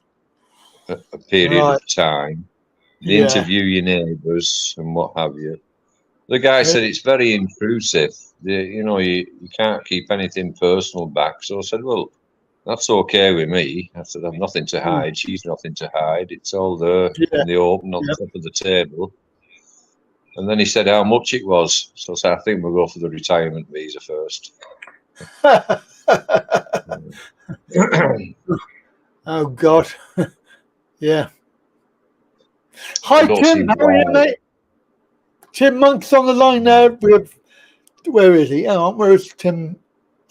a period of time. They interview your neighbours and what have you. The guy said it's very intrusive. You can't keep anything personal back. So I said, well, that's okay with me. I said, I've nothing to hide. She's nothing to hide. It's all there in the open on the top of the table. And then he said how much it was. So I said, I think we'll go for the retirement visa first. Oh, God. Yeah. Hi, Tim. How are you, mate? Tim Monk's on the line now with... Where is he? Hang on, where is Tim?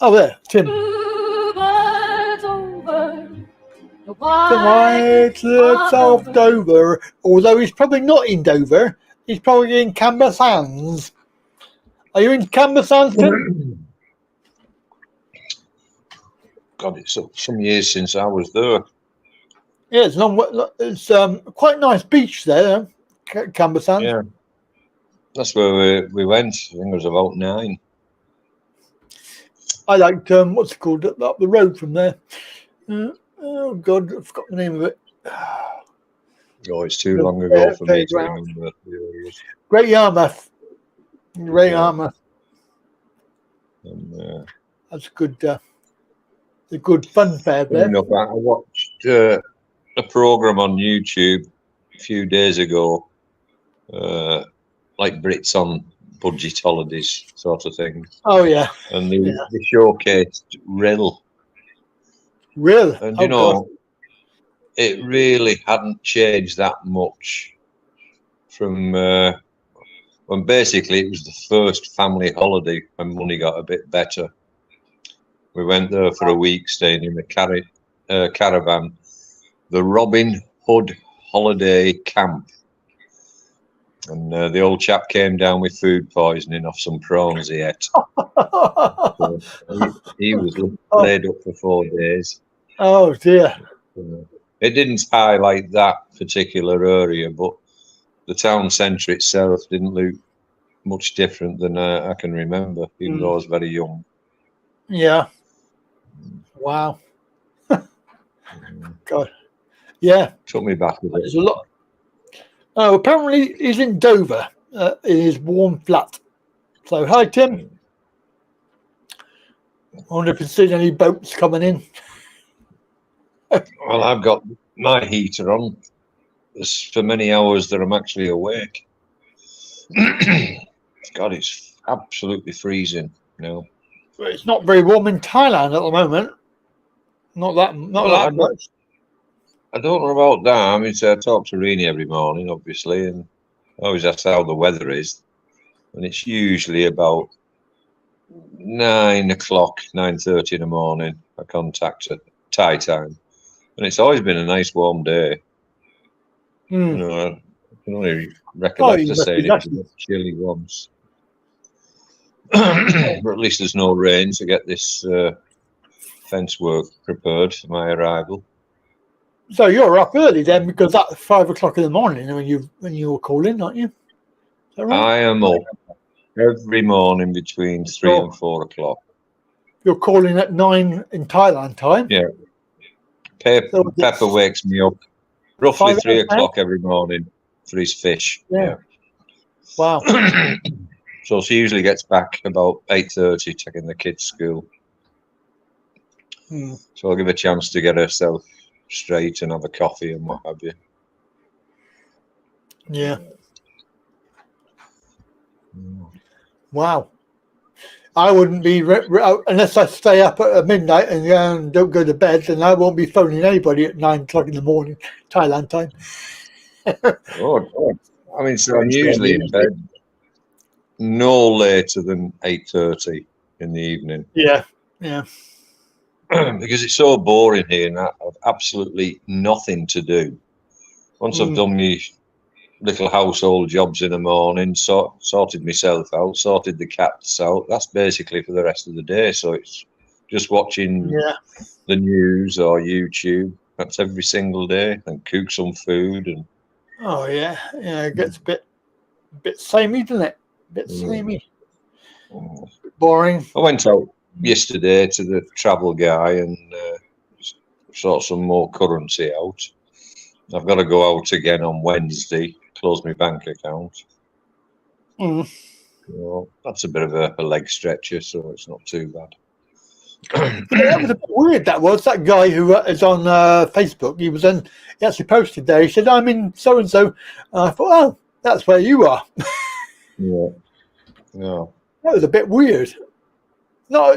Oh, there. Tim. The white looks of Dover. Although he's probably not in Dover. He's probably in Camber Sands. Are you in Camber Sands, Tim? God, it's some years since I was there. Yeah, it's quite a nice beach there, Camber Sands. Yeah, that's where we went. I think it was about 9. I liked what's it called up the road from there. Oh God, I forgot the name of it. Oh, it's too long ago for me to remember. Great Yarmouth. Great Yarmouth. And, that's good. A good fun fair there. I watched a program on YouTube a few days ago, like Brits on budget holidays sort of thing. Oh yeah. And they showcased Rill. Rill. And you know, it really hadn't changed that much from when basically it was the first family holiday when money got a bit better. We went there for a week, staying in the caravan, the Robin Hood Holiday Camp. And the old chap came down with food poisoning off some prawns he ate. So he was laid up for 4 days. Oh, dear. It didn't highlight that particular area, but the town centre itself didn't look much different than I can remember, even though I was very young. Yeah. Wow. God. Yeah. Took me back a bit. There's a lot. Oh, apparently he's in Dover in his warm flat. So, hi, Tim. I wonder if you've seen any boats coming in. Well, I've got my heater on. There's for many hours that I'm actually awake. God, it's absolutely freezing now. It's not very warm in Thailand at the moment. Not that much. I don't know about that. I mean, I talk to Rini every morning, obviously, and I always ask how the weather is. And it's usually about 9 o'clock, 9:30 in the morning. I contact at Thai time. And it's always been a nice warm day. You know, I can only recollect to say it was a bit chilly once. But at least there's no rain to get this fence work prepared for my arrival. So you're up early then, because that's 5 o'clock in the morning when you were calling, aren't you? Is that right? I am up every morning between 3 and 4 o'clock. You're calling at 9 in Thailand time? Yeah. Pepper wakes me up roughly 3 o'clock every morning for his fish. Yeah. Wow. So she usually gets back about 8:30, taking the kids to school. So I'll give her a chance to get herself straight and have a coffee and what have you. Yeah. Wow. I wouldn't be unless I stay up at midnight and don't go to bed, and I won't be phoning anybody at 9 o'clock in the morning, Thailand time. Oh, I mean, so I'm usually in bed no later than 8:30 in the evening. Yeah, yeah. Because it's so boring here, and I've absolutely nothing to do. Once I've done my little household jobs in the morning, sorted myself out, sorted the cats out, that's basically for the rest of the day. So it's just watching the news or YouTube. That's every single day, and cook some food. And oh yeah, it gets a bit samey, doesn't it? A bit samey, boring. I went out yesterday to the travel guy and sort some more currency out. I've got to go out again on Wednesday close my bank account. Mm. Well, that's a bit of a leg stretcher, so it's not too bad. That was a bit weird. That guy who is on Facebook. He actually posted there. He said, "I'm in so and so." I thought, "Oh, that's where you are." Yeah. No. That was a bit weird. Not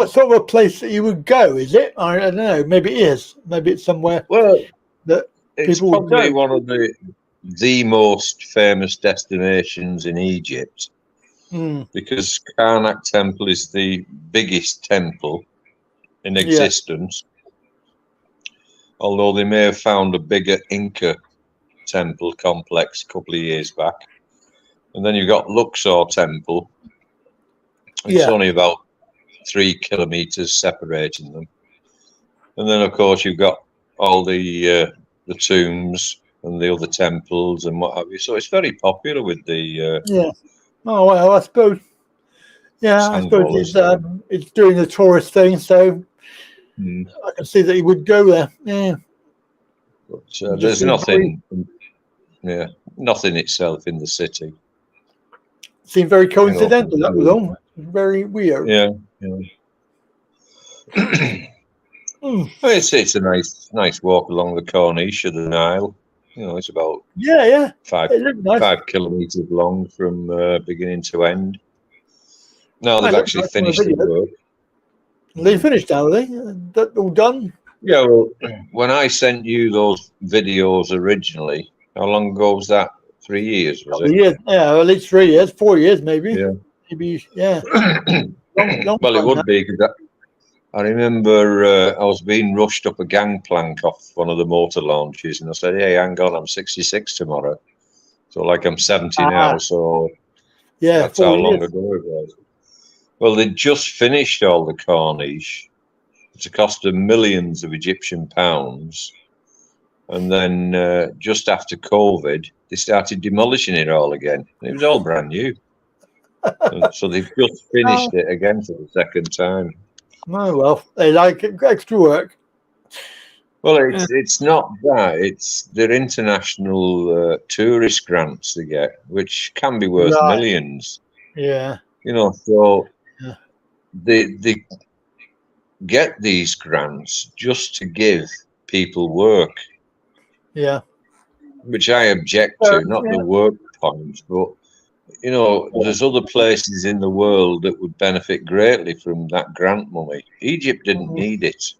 sort of a place that you would go, is it? I don't know. Maybe it is. Maybe it's somewhere. Well, that it's people would probably go. one of the most famous destinations in Egypt, because Karnak Temple is the biggest temple in existence. Although they may have found a bigger Inca temple complex a couple of years back. And then you've got Luxor Temple. It's only about 3 kilometers separating them. And then, of course, you've got all the tombs and the other temples and what have you. So it's very popular with the Oh well, I suppose. Yeah, I suppose it's doing the tourist thing, so I can see that he would go there. Yeah, but there's nothing. Nothing itself in the city. Seemed very coincidental. That was all. Very weird. Yeah. It's a nice walk along the Corniche of the Nile. You know, it's about 5 kilometers long from beginning to end. Now they've actually finished the work. They finished now, are they? That all done? Yeah. Well, when I sent you those videos originally, how long ago was that? 3 years, was it? Years. Yeah, at least 3 years, 4 years, maybe. Yeah. Maybe. Yeah. long well, it would be because I remember I was being rushed up a gangplank off one of the motor launches, and I said, "Hey, hang on, I'm 66 tomorrow." So, like, I'm 70 now. So, that's how long ago it was. Well, they just finished all the Corniche. It's a cost of millions of Egyptian pounds. And then just after COVID, they started demolishing it all again. It was all brand new. So they've just finished it again for the second time. Oh, well, they like extra work. Well, it's not that. It's their international tourist grants they get, which can be worth millions. Yeah. You know, so they get these grants just to give people work. Yeah. Which I object to, not the work point, but, you know, there's other places in the world that would benefit greatly from that grant money. Egypt didn't need it.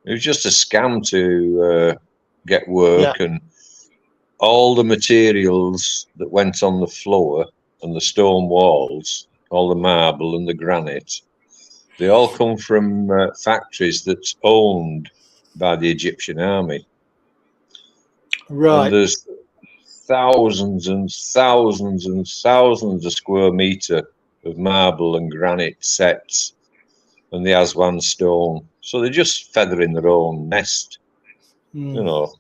It was just a scam to get work, and all the materials that went on the floor and the stone walls, all the marble and the granite, they all come from factories that's owned by the Egyptian army. Right. And there's thousands and thousands and thousands of square meter of marble and granite sets and the Aswan stone. So they're just feathering their own nest, you know.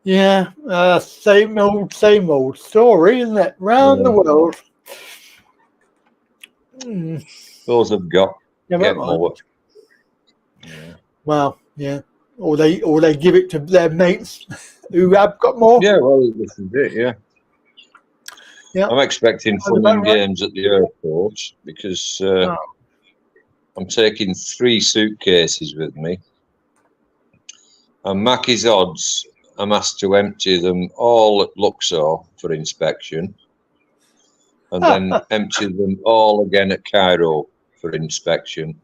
Yeah, same old story, isn't it? Round the world. Those have got get more. Well, yeah. Or they give it to their mates who have got more. Yeah, well, this is it, yeah. I'm expecting fun and games at the airport because I'm taking 3 suitcases with me. And Mackie's odds, I'm asked to empty them all at Luxor for inspection, and then empty them all again at Cairo for inspection.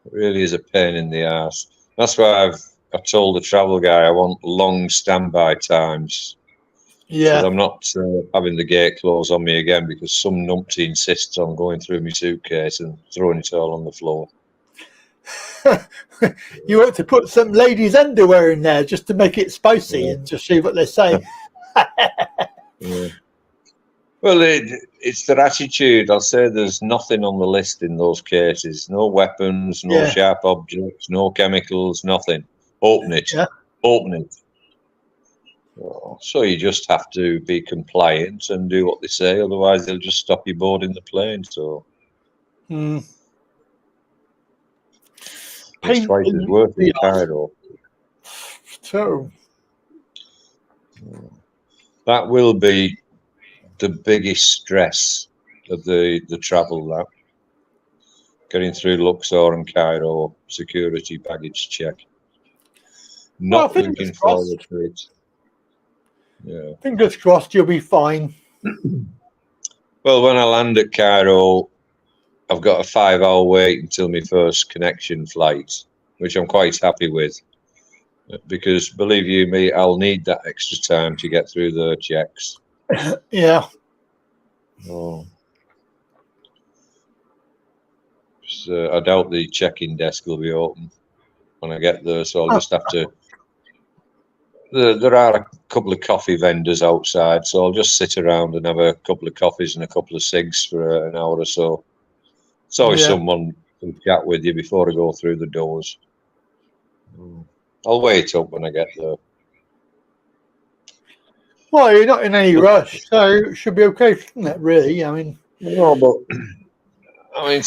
It really is a pain in the arse. That's why I told the travel guy I want long standby times. Yeah. So I'm not having the gate closed on me again because some numpty insists on going through my suitcase and throwing it all on the floor. You ought to put some ladies' underwear in there just to make it spicy and just see what they say. Yeah. Well, it's their attitude. I'll say there's nothing on the list in those cases. No weapons, no sharp objects, no chemicals, nothing. Open it. Yeah. Open it. So you just have to be compliant and do what they say. Otherwise, they'll just stop you boarding the plane. So it's twice as worth in Cairo. So, That will be the biggest stress of the travel, that. Getting through Luxor and Cairo, security baggage check. Not looking forward to it. Yeah. Fingers crossed you'll be fine. Well, when I land at Cairo, I've got a 5-hour wait until my first connection flight, which I'm quite happy with. Because, believe you me, I'll need that extra time to get through the checks. Yeah. Oh. So I doubt the check-in desk will be open when I get there, so I'll just have to... There are a couple of coffee vendors outside, so I'll just sit around and have a couple of coffees and a couple of cigs for an hour or so. It's always someone to chat with you before I go through the doors. I'll wait up when I get there. Well, you're not in any rush, so it should be okay, shouldn't it, really? I mean... No, but... I mean,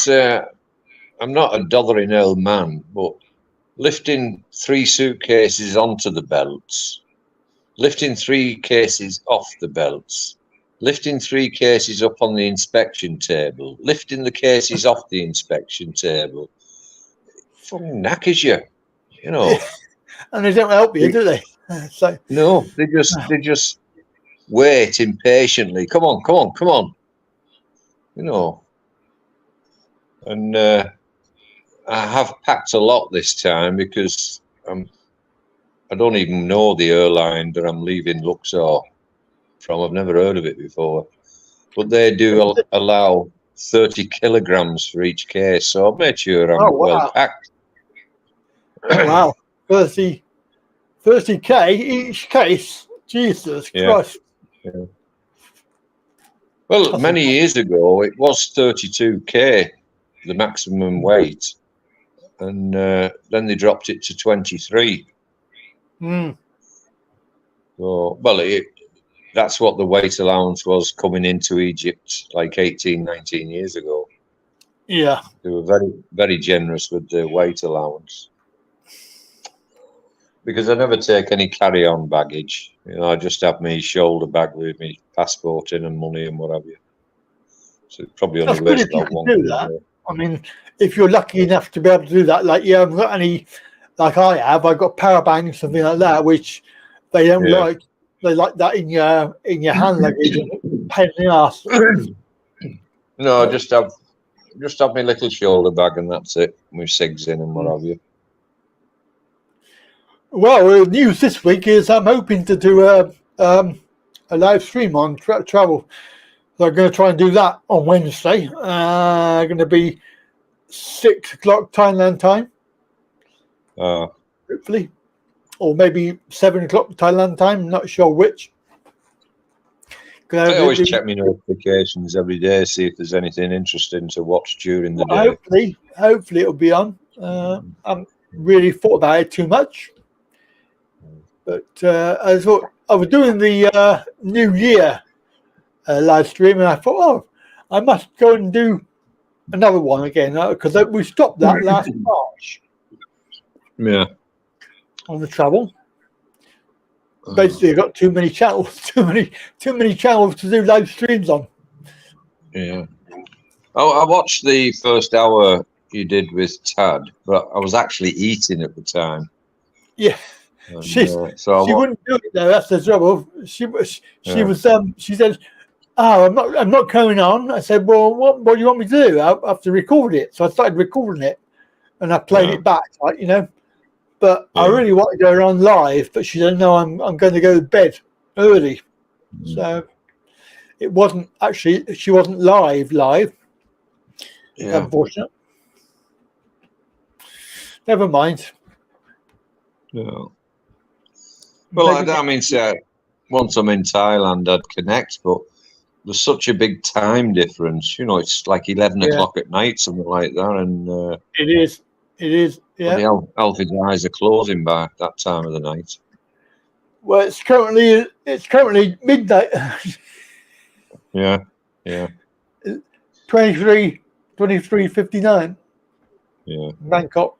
I'm not a dothering old man, but lifting 3 suitcases onto the belts, lifting 3 cases off the belts, lifting 3 cases up on the inspection table, lifting the cases off the inspection table, fucking knackers you, you know. And they don't help you, do they? So no, they just wait impatiently. Come on, you know. And I have packed a lot this time because I don't even know the airline that I'm leaving Luxor from. I've never heard of it before, but they do allow 30 kilograms for each case, so I've made sure I'm well packed. Oh, wow, 30k each case. Jesus Christ. Yeah. Well, many years ago it was 32k, the maximum weight, and then they dropped it to 23. So, well, that's what the weight allowance was coming into Egypt like 18, 19 years ago. Yeah. They were very, very generous with the weight allowance. Because I never take any carry-on baggage. You know, I just have my shoulder bag with me, passport in and money and what have you. So it probably only weighs about 1 kilo. I mean, if you're lucky enough to be able to do that, like you haven't got any, like I have, I've got power banks, something like that, which they don't like. They like that in your hand luggage, and pain in the ass. No, just have my little shoulder bag and that's it. With cigs in and what have you. Well, the news this week is I'm hoping to do a live stream on travel. So I'm going to try and do that on Wednesday. Going to be 6 o'clock Thailand time, hopefully, or maybe 7 o'clock Thailand time. Not sure which. I always check my notifications every day, see if there's anything interesting to watch during the day. Hopefully it'll be on. I haven't really thought about it too much. But I thought I was doing the New Year live stream, and I thought, oh, I must go and do another one again because we stopped that last March. Yeah. On the travel. Basically, I've got too many channels, too many channels to do live streams on. Yeah. Oh, I watched the first hour you did with Tad, but I was actually eating at the time. Yeah. And, she wouldn't do it though. That's the trouble. She said, "Oh, I'm not coming on." I said, "Well, what do you want me to do? I have to record it." So I started recording it, and I played it back, like, you know. But I really wanted her on live, but she said, "No, I'm going to go to bed early." So it wasn't actually. She wasn't live. Yeah. Unfortunately. Never mind. Yeah. Well, I mean, once I'm in Thailand, I'd connect, but there's such a big time difference. You know, it's like 11 o'clock at night, something like that. And it is. Yeah. Alfie's eyes are closing by that time of the night. Well, it's currently midnight. Yeah. 23:59. Yeah. Bangkok.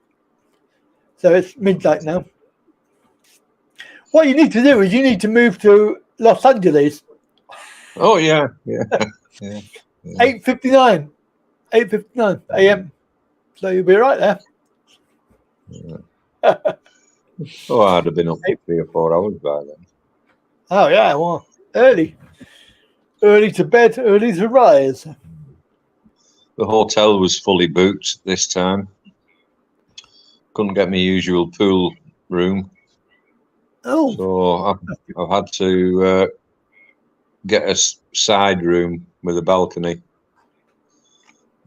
So it's midnight now. What you need to do is you need to move to Los Angeles. Oh yeah. 8:59 a.m. So you'll be right there. Oh, I'd have been up for 3 or 4 hours by then. Oh yeah, well, early to bed, early to rise. The hotel was fully booked this time. Couldn't get my usual pool room. Oh, So I've had to get a side room with a balcony.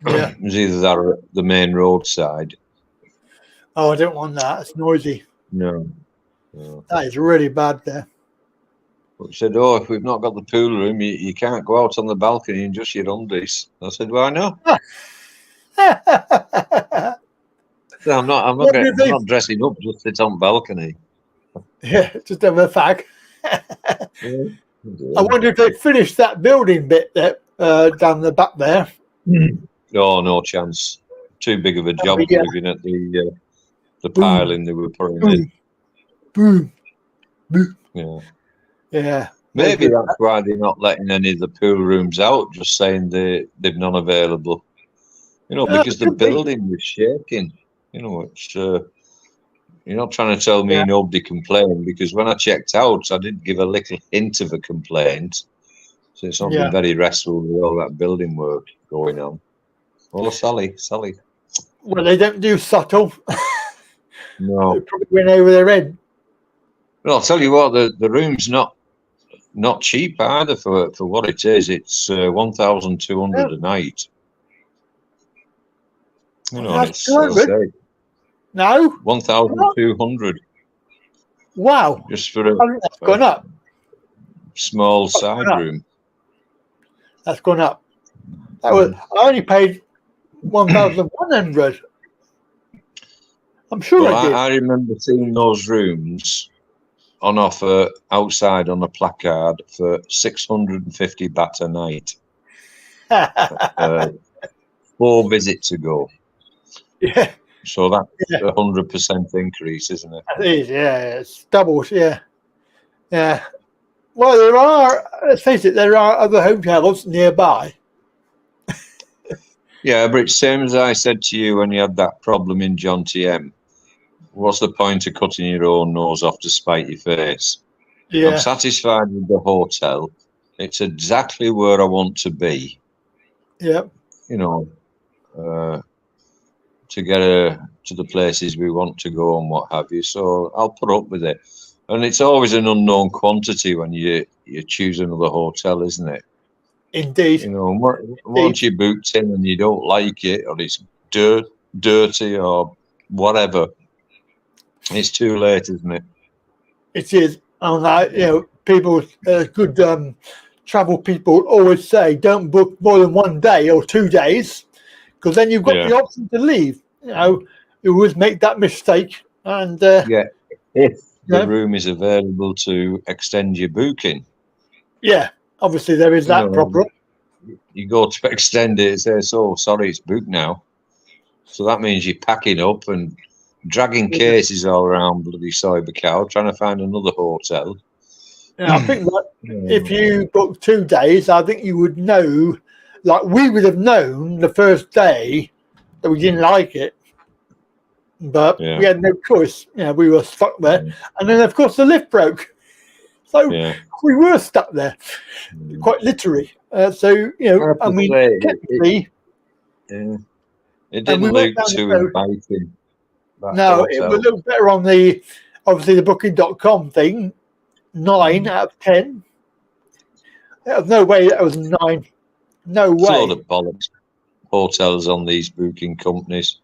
yeah. It was either that or the main road side. Oh, I don't want that. It's noisy. No. That is really bad there. But she said, "Oh, if we've not got the pool room, you can't go out on the balcony in just your undies." I said, "Why not?" I'm not dressing up just sit on the balcony. Yeah, just have a fag. I wonder if they finished that building bit there, down the back there. Oh, no chance. Too big of a job living at the piling they were putting in. Boom. Yeah. Yeah. Maybe that's why they're not letting any of the pool rooms out, just saying they've none available. Because the building was shaking. It's you're not trying to tell me nobody complained, because when I checked out, I did give a little hint of a complaint. So it's not been very restful with all that building work going on. Oh, Sally. Well, they don't do subtle. No. They probably went over their head. Well, I'll tell you what, the room's not cheap either for what it is. It's 1,200 a night. That's it's No. 1,200. Wow. Just for That's gone up. Small side room. That's gone up. I only paid 1,100. I'm sure I did. I remember seeing those rooms on offer outside on a placard for 650 baht a night. 4 visits ago. Yeah. So that's 100% increase, isn't it? It is, it's doubles, yeah. Well, there are, let's face it, there are other hotels nearby. Yeah, but it's same as I said to you when you had that problem in John TM. What's the point of cutting your own nose off to spite your face? Yeah. I'm satisfied with the hotel. It's exactly where I want to be. Yeah. To get to the places we want to go and what have you. So I'll put up with it. And it's always an unknown quantity when you choose another hotel, isn't it? Indeed. Once you booked in and you don't like it, or it's dirty or whatever, it's too late, isn't it? It is. And people, good travel people always say, don't book more than 1 day or 2 days, because then you've got the option to leave. You always make that mistake. And if the room is available to extend your booking. Yeah, obviously there is that problem. You go to extend it, it says, "Oh, sorry, it's booked now." So that means you're packing up and dragging cases all around bloody Cyber Cow, trying to find another hotel. Yeah, I think that if you book 2 days, I think you would know, like we would have known the first day that we didn't like it. But we had no choice. We were stuck there. And then, of course, the lift broke. So we were stuck there, quite literally. Technically... It didn't look too inviting. No, it would look better on the booking.com thing. 9 out of 10. There was no way that was 9. No way. It's all the bollocks. Hotels on these booking companies.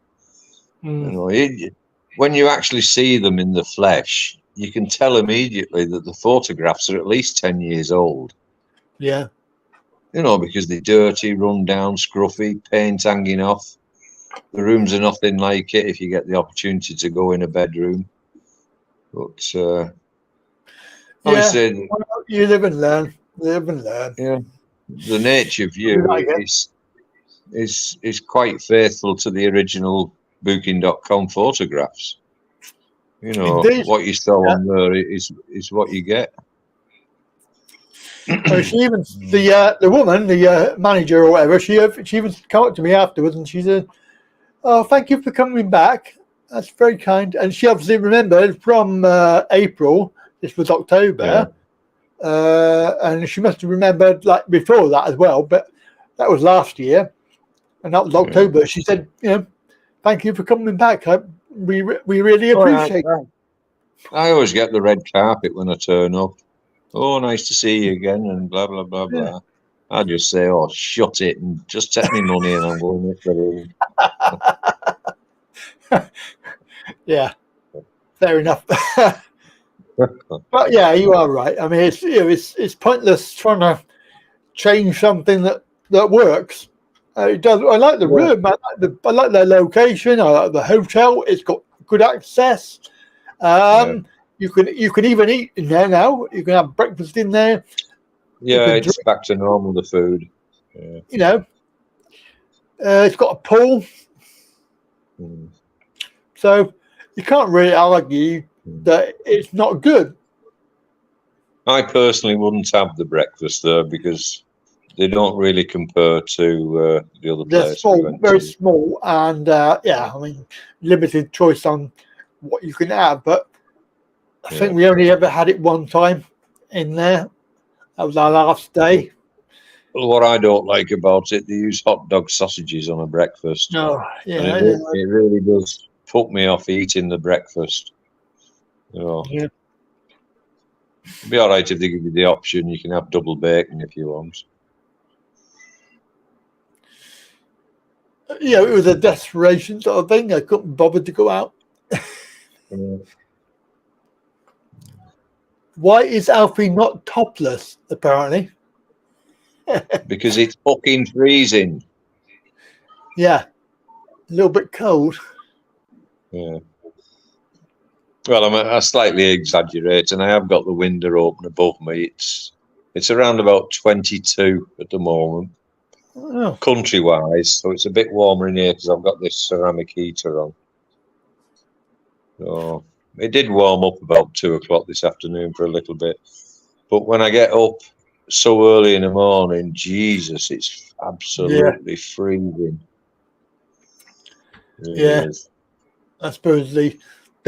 When you actually see them in the flesh, you can tell immediately that the photographs are at least 10 years old. Yeah. Because they're dirty, run down, scruffy, paint hanging off. The rooms are nothing like it if you get the opportunity to go in a bedroom. But obviously, you live and learn. Yeah, the nature view is quite faithful to the original booking.com photographs. You know, Indeed. what you sell on there is what you get. She even the woman, the manager or whatever, she even came up to me afterwards and she said, "Oh, thank you for coming back. That's very kind." And she obviously remembered from April. This was October, and she must have remembered like before that as well. But that was last year, and that was October. She said, "You know, thank you for coming back. We really appreciate it." I always get the red carpet when I turn up. "Oh, nice to see you again," and blah, blah, blah, blah. I just say, "Oh, shut it, and just take me money and I'm going to the room." Yeah, fair enough. But yeah, you are right. I mean, it's pointless trying to change something that works. It does. I like the room. I like the location. I like the hotel. It's got good access. You can even eat in there now. You can have breakfast in there. Yeah, it's back to normal, the food. Yeah. You know, it's got a pool. So you can't really argue that it's not good. I personally wouldn't have the breakfast there because they don't really compare to the other They're place. small, very small, and yeah, I mean, limited choice on what you can have. But I think we only ever had it one time in there. That was our last day. Well, what I don't like about it, they use hot dog sausages on a breakfast. No, yeah, and it really does put me off eating the breakfast. You know, yeah. It'd be all right if they give you the option. You can have double bacon if you want. Yeah, it was a desperation sort of thing. I couldn't bother to go out. Why is Alfie not topless, apparently? Because it's fucking freezing. Yeah, a little bit cold. Yeah. Well, I slightly exaggerate, and I have got the window open above me. It's around about 22 at the moment, country-wise, so it's a bit warmer in here because I've got this ceramic heater on. So it did warm up about 2 o'clock this afternoon for a little bit, but when I get up so early in the morning, Jesus, it's absolutely freezing. Yeah, I suppose the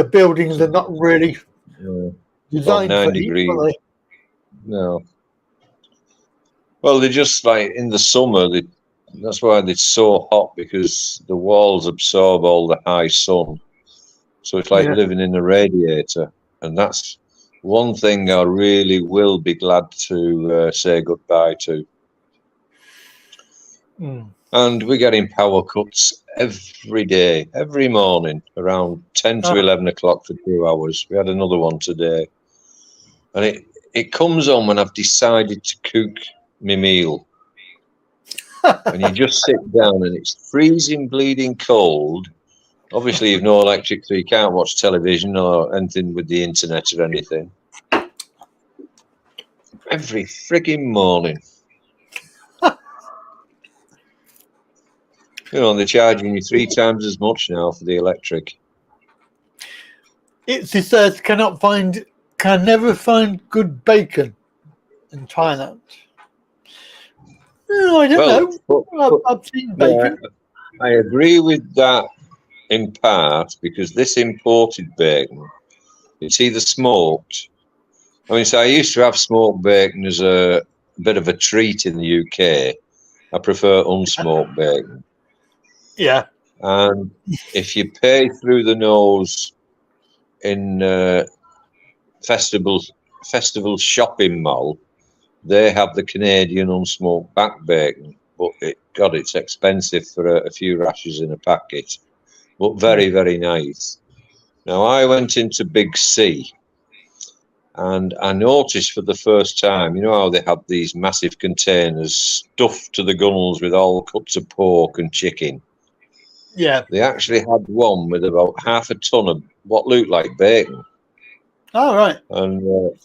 buildings are not really designed for heat, are they? No. Well, they're just like in the summer. That's why it's so hot, because the walls absorb all the high sun. So it's like living in a radiator, and that's one thing I really will be glad to say goodbye to. And we're getting power cuts every day, every morning, around 10 to 11 o'clock for 2 hours. We had another one today. And it comes on when I've decided to cook my meal. And you just sit down and it's freezing, bleeding cold. Obviously, you've no electric, so you can't watch television or anything with the internet or anything. Every frigging morning. You know, they're charging you 3 times as much now for the electric. It says can never find good bacon in Thailand. Oh, I don't know. I've seen bacon. I agree with that in part, because this imported bacon, it's either smoked. I mean, so I used to have smoked bacon as a bit of a treat in the UK. I prefer unsmoked bacon. Yeah. And if you pay through the nose in Festival Shopping Mall, they have the Canadian unsmoked back bacon. But it's expensive for a few rashers in a packet. But very, very nice. Now, I went into Big C, and I noticed for the first time, you know how they have these massive containers stuffed to the gunnels with all cuts of pork and chicken? Yeah. They actually had one with about half a ton of what looked like bacon. Oh, right. And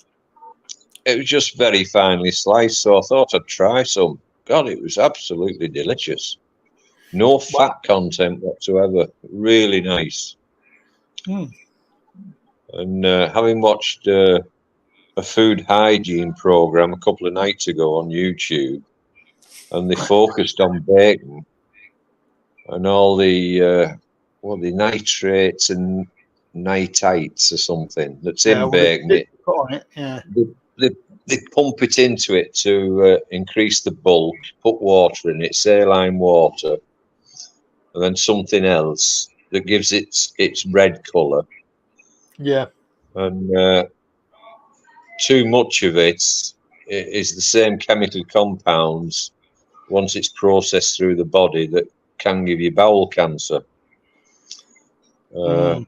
it was just very finely sliced, so I thought I'd try some. God, it was absolutely delicious. No fat content whatsoever. Really nice. And having watched a food hygiene program a couple of nights ago on YouTube, and they focused on bacon and all the nitrates and nitrites or something that's in bacon. They pump it into it to increase the bulk, put water in it, saline water, and then something else that gives its red colour. Yeah. And too much of it is the same chemical compounds once it's processed through the body that can give you bowel cancer. What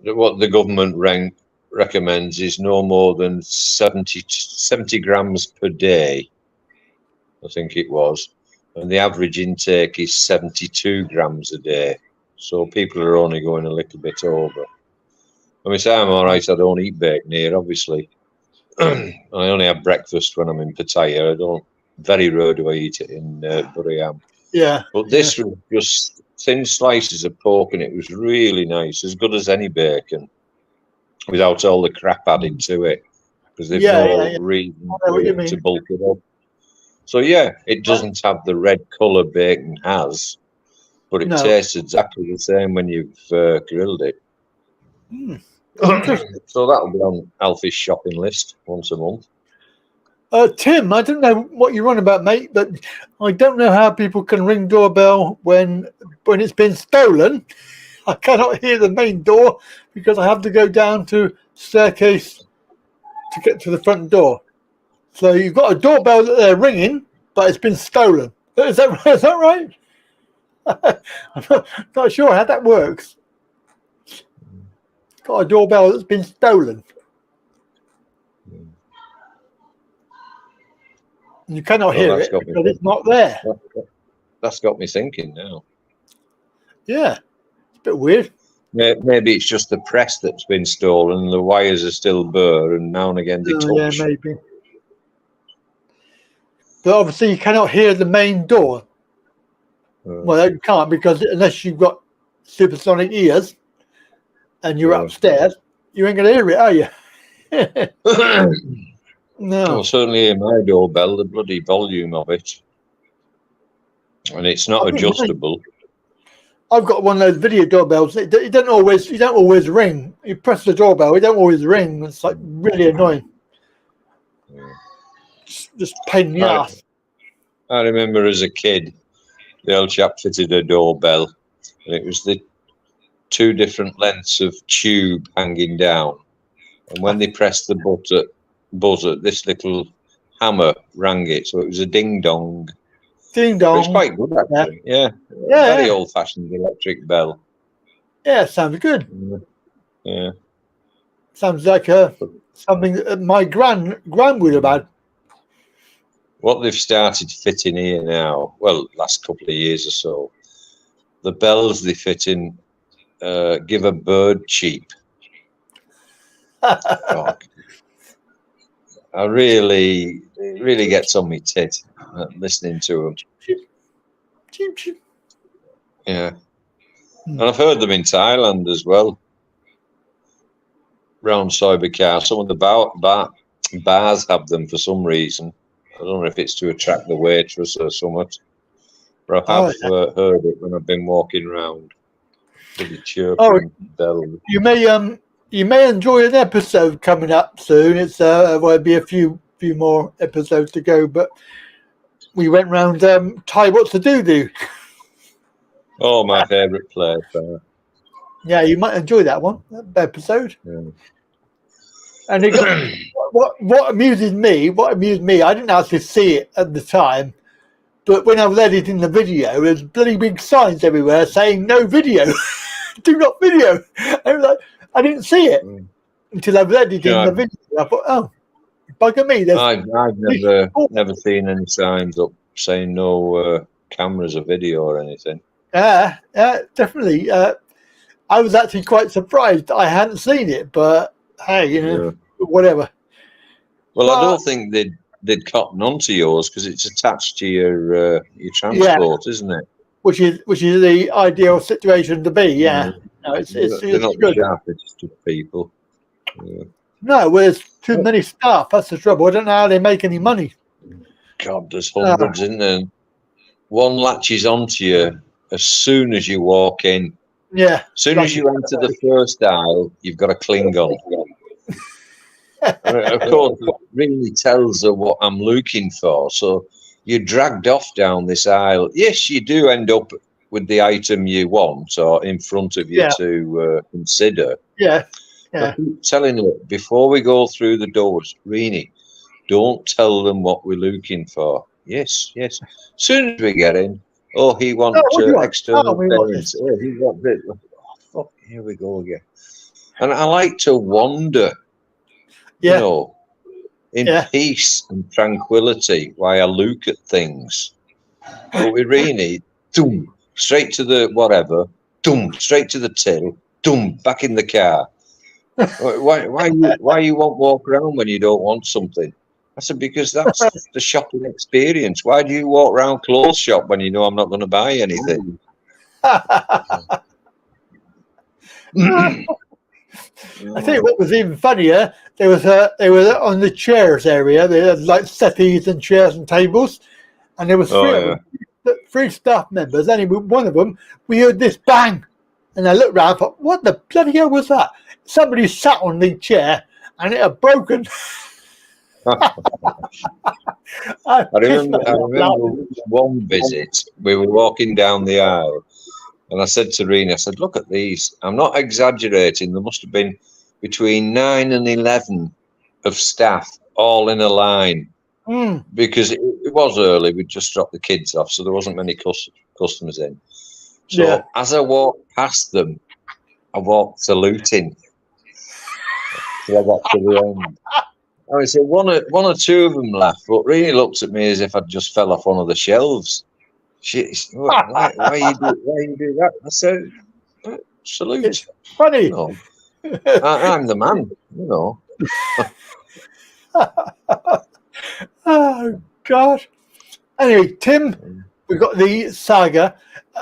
the government recommends is no more than 70 grams per day, I think it was, and the average intake is 72 grams a day. So people are only going a little bit over. I mean, so I'm all right. I don't eat bacon here, obviously. I only have breakfast when I'm in Pattaya. Very rare do I eat it in Buriram. Yeah. But this was just thin slices of pork, and it was really nice, as good as any bacon, without all the crap added to it, because there's no reason to bulk it up. So yeah, it doesn't have the red colour bacon has, but it tastes exactly the same when you've grilled it. So that'll be on Alfie's shopping list once a month. Tim, I don't know what you're on about, mate, but I don't know how people can ring doorbell when it's been stolen. I cannot hear the main door because I have to go down to staircase to get to the front door. So you've got a doorbell that they're ringing, but it's been stolen. Is that right? I'm not sure how that works. Got a doorbell that's been stolen. You cannot hear it because it's not there. That's got me thinking now. Yeah, it's a bit weird. Maybe it's just the press that's been stolen. The wires are still burr, and now and again they touch. Yeah, maybe. But obviously, you cannot hear the main door. Well, you can't, because unless you've got supersonic ears and you're upstairs, you ain't going to hear it, are you? No. Well, certainly hear my doorbell, the bloody volume of it. And it's not adjustable. I've got one of those video doorbells. You don't always ring. You press the doorbell, it don't always ring. It's like really annoying. Just pain in the ass. I remember as a kid, the old chap fitted a doorbell, and it was the two different lengths of tube hanging down. And when they pressed the buzzer, this little hammer rang it, so it was a ding dong. Ding dong. It was quite good, actually. Yeah. Very old-fashioned electric bell. Yeah, sounds good. Yeah. Sounds like something that my gran would have had. What they've started fitting here now, well, last couple of years or so, the bells they fit in give a bird cheep. Oh, I it really gets on me tit listening to them. Cheep, cheep. Yeah. And I've heard them in Thailand as well. Round Cybercar. Some of the bars have them for some reason. I don't know if it's to attract the waitress or something. But I have heard it when I've been walking around. Really chirping bell. You may enjoy an episode coming up soon. It's there'll be a few more episodes to go, but we went round Thai What's to Do. Oh, my favourite place. Yeah, you might enjoy that episode. Yeah. And it got, what amused me, I didn't actually see it at the time, but when I was editing the video, there's bloody big signs everywhere saying no video, do not video. I was like, I didn't see it until I was editing the video. I thought, oh, bugger me. I've never seen any signs up saying no cameras or video or anything. Yeah, definitely. I was actually quite surprised I hadn't seen it, but hey, whatever. Well, I don't think they'd cotton onto yours because it's attached to your transport, isn't it? Which is the ideal situation to be, yeah. No, it's They're not the good. sharpest of people. Yeah. No, well, there's too many staff. That's the trouble. I don't know how they make any money. God, there's hundreds, isn't there? One latches onto you as soon as you walk in. Yeah. As soon as you enter the first aisle, you've got to cling on. Of course, it really tells her what I'm looking for. So you're dragged off down this aisle. Yes, you do end up with the item you want or in front of you to consider. Yeah. I keep telling her, before we go through the doors, Rini, don't tell them what we're looking for. Yes. As soon as we get in, he wants external payments. He wants it. Oh, fuck, here we go again. And I like to wander, in peace and tranquility while I look at things. But with Rini, straight to the whatever, straight to the till, back in the car. Why you won't walk around when you don't want something? I said, because that's the shopping experience. Why do you walk around clothes shop when you know I'm not going to buy anything? I tell you what was even funnier. They were on the chairs area. They had like settees and chairs and tables, and there was three staff members. Anyway, one of them, we heard this bang, and I looked around. And thought, what the bloody hell was that? Somebody sat on the chair, and it had broken. I remember one visit. We were walking down the aisle, and I said to Rena, I said, look at these. I'm not exaggerating. There must have been between 9 and 11 of staff all in a line because it was early. We'd just dropped the kids off, so there wasn't many customers in. So as I walked past them, I walked saluting. So I got to the end. I would say one or two of them laughed, but really looked at me as if I'd just fell off one of the shelves. Why you do that? I said, salute. It's funny. I'm the man, Oh, God. Anyway, Tim, we've got the saga.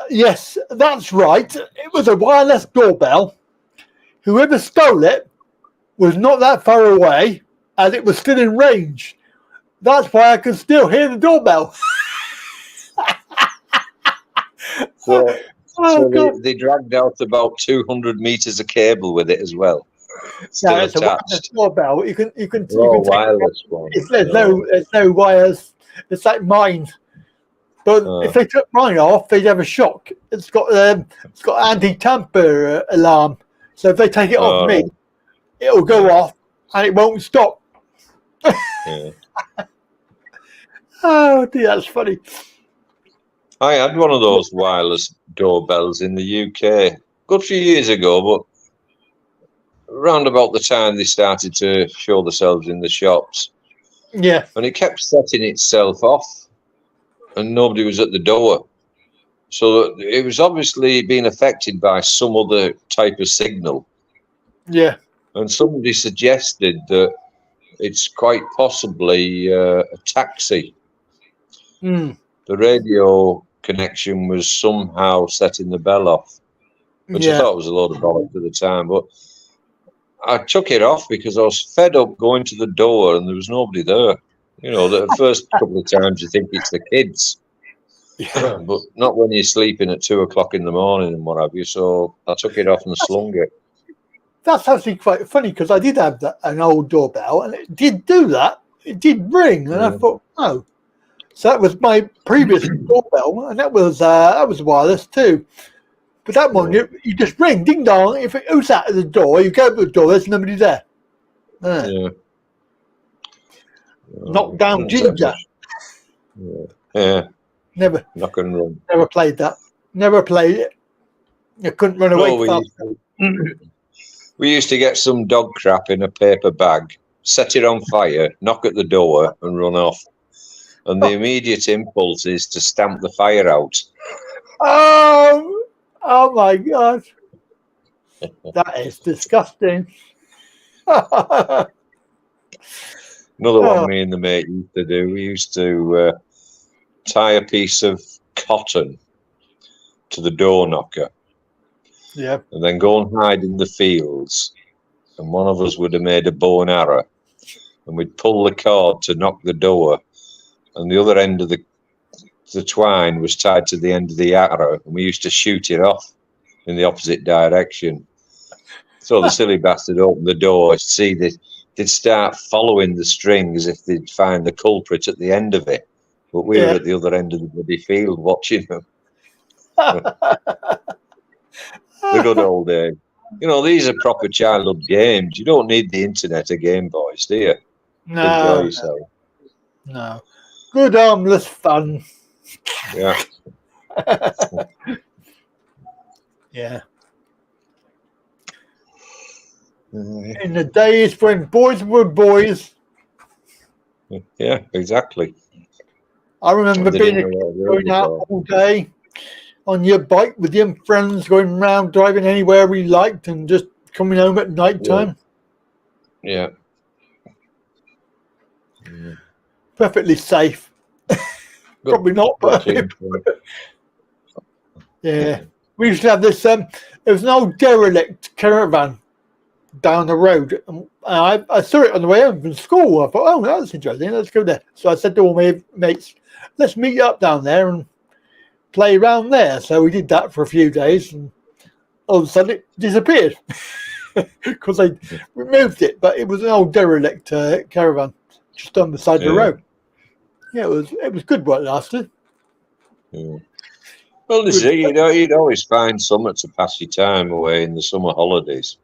Yes, that's right. It was a wireless doorbell. Whoever stole it was not that far away, and it was still in range. That's why I can still hear the doorbell. So they dragged out about 200 meters of cable with it as well. Still it's attached. a doorbell. You can wireless one. There's no wires. It's like mine. But if they took mine off, they'd have a shock. It's got anti-tamper alarm. So if they take it off me, it'll go off and it won't stop. Oh dear, that's funny. I had one of those wireless doorbells in the UK a good few years ago, but around about the time they started to show themselves in the shops. Yeah. And it kept setting itself off and nobody was at the door. So it was obviously being affected by some other type of signal. Yeah. And somebody suggested that it's quite possibly a taxi. The radio connection was somehow setting the bell off, which I thought was a load of bollocks at the time. But I took it off because I was fed up going to the door and there was nobody there. The first couple of times you think it's the kids, but not when you're sleeping at 2 o'clock in the morning and what have you. So I took it off and slung it. That's actually quite funny because I did have an old doorbell and it did do that. It did ring, and I thought, oh. So that was my previous doorbell, and that was wireless too. But that one, you just ring, ding dong. If it goes out of the door, you go to the door. There's nobody there. Knock down ginger. Never. Knock and run. Never played that. Never played it. You couldn't run away fast. We used to get some dog crap in a paper bag, set it on fire, knock at the door, and run off. And the immediate impulse is to stamp the fire out. Oh my God. That is disgusting. Another one me and the mate used to do. We used to tie a piece of cotton to the door knocker. Yeah. and then go and hide in the fields. And one of us would have made a bow and arrow, and we'd pull the cord to knock the door, and the other end of the twine was tied to the end of the arrow, and we used to shoot it off in the opposite direction. So the silly bastard opened the door, see they'd start following the string as if they'd find the culprit at the end of it. But we were at the other end of the bloody field watching them. The good old days. You know, these are proper childhood games. You don't need the internet or Game Boys, do you? No. Enjoy yourself. No. Good harmless fun. Yeah. Yeah. In the days when boys were boys. Yeah, exactly. I remember being a kid going out all day on your bike with your friends, going around driving anywhere we liked and just coming home at night time. Yeah. Perfectly safe. Probably not, but yeah. We used to have this, it was an old derelict caravan down the road. And I saw it on the way home from school. I thought, oh, that's interesting. Let's go there. So I said to all my mates, let's meet up down there and play around there. So we did that for a few days, and all of a sudden it disappeared because they removed it. But it was an old derelict caravan just on the side of the road. Yeah, it was good while it lasted. Yeah. Well, this is, you'd always find something to pass your time away in the summer holidays.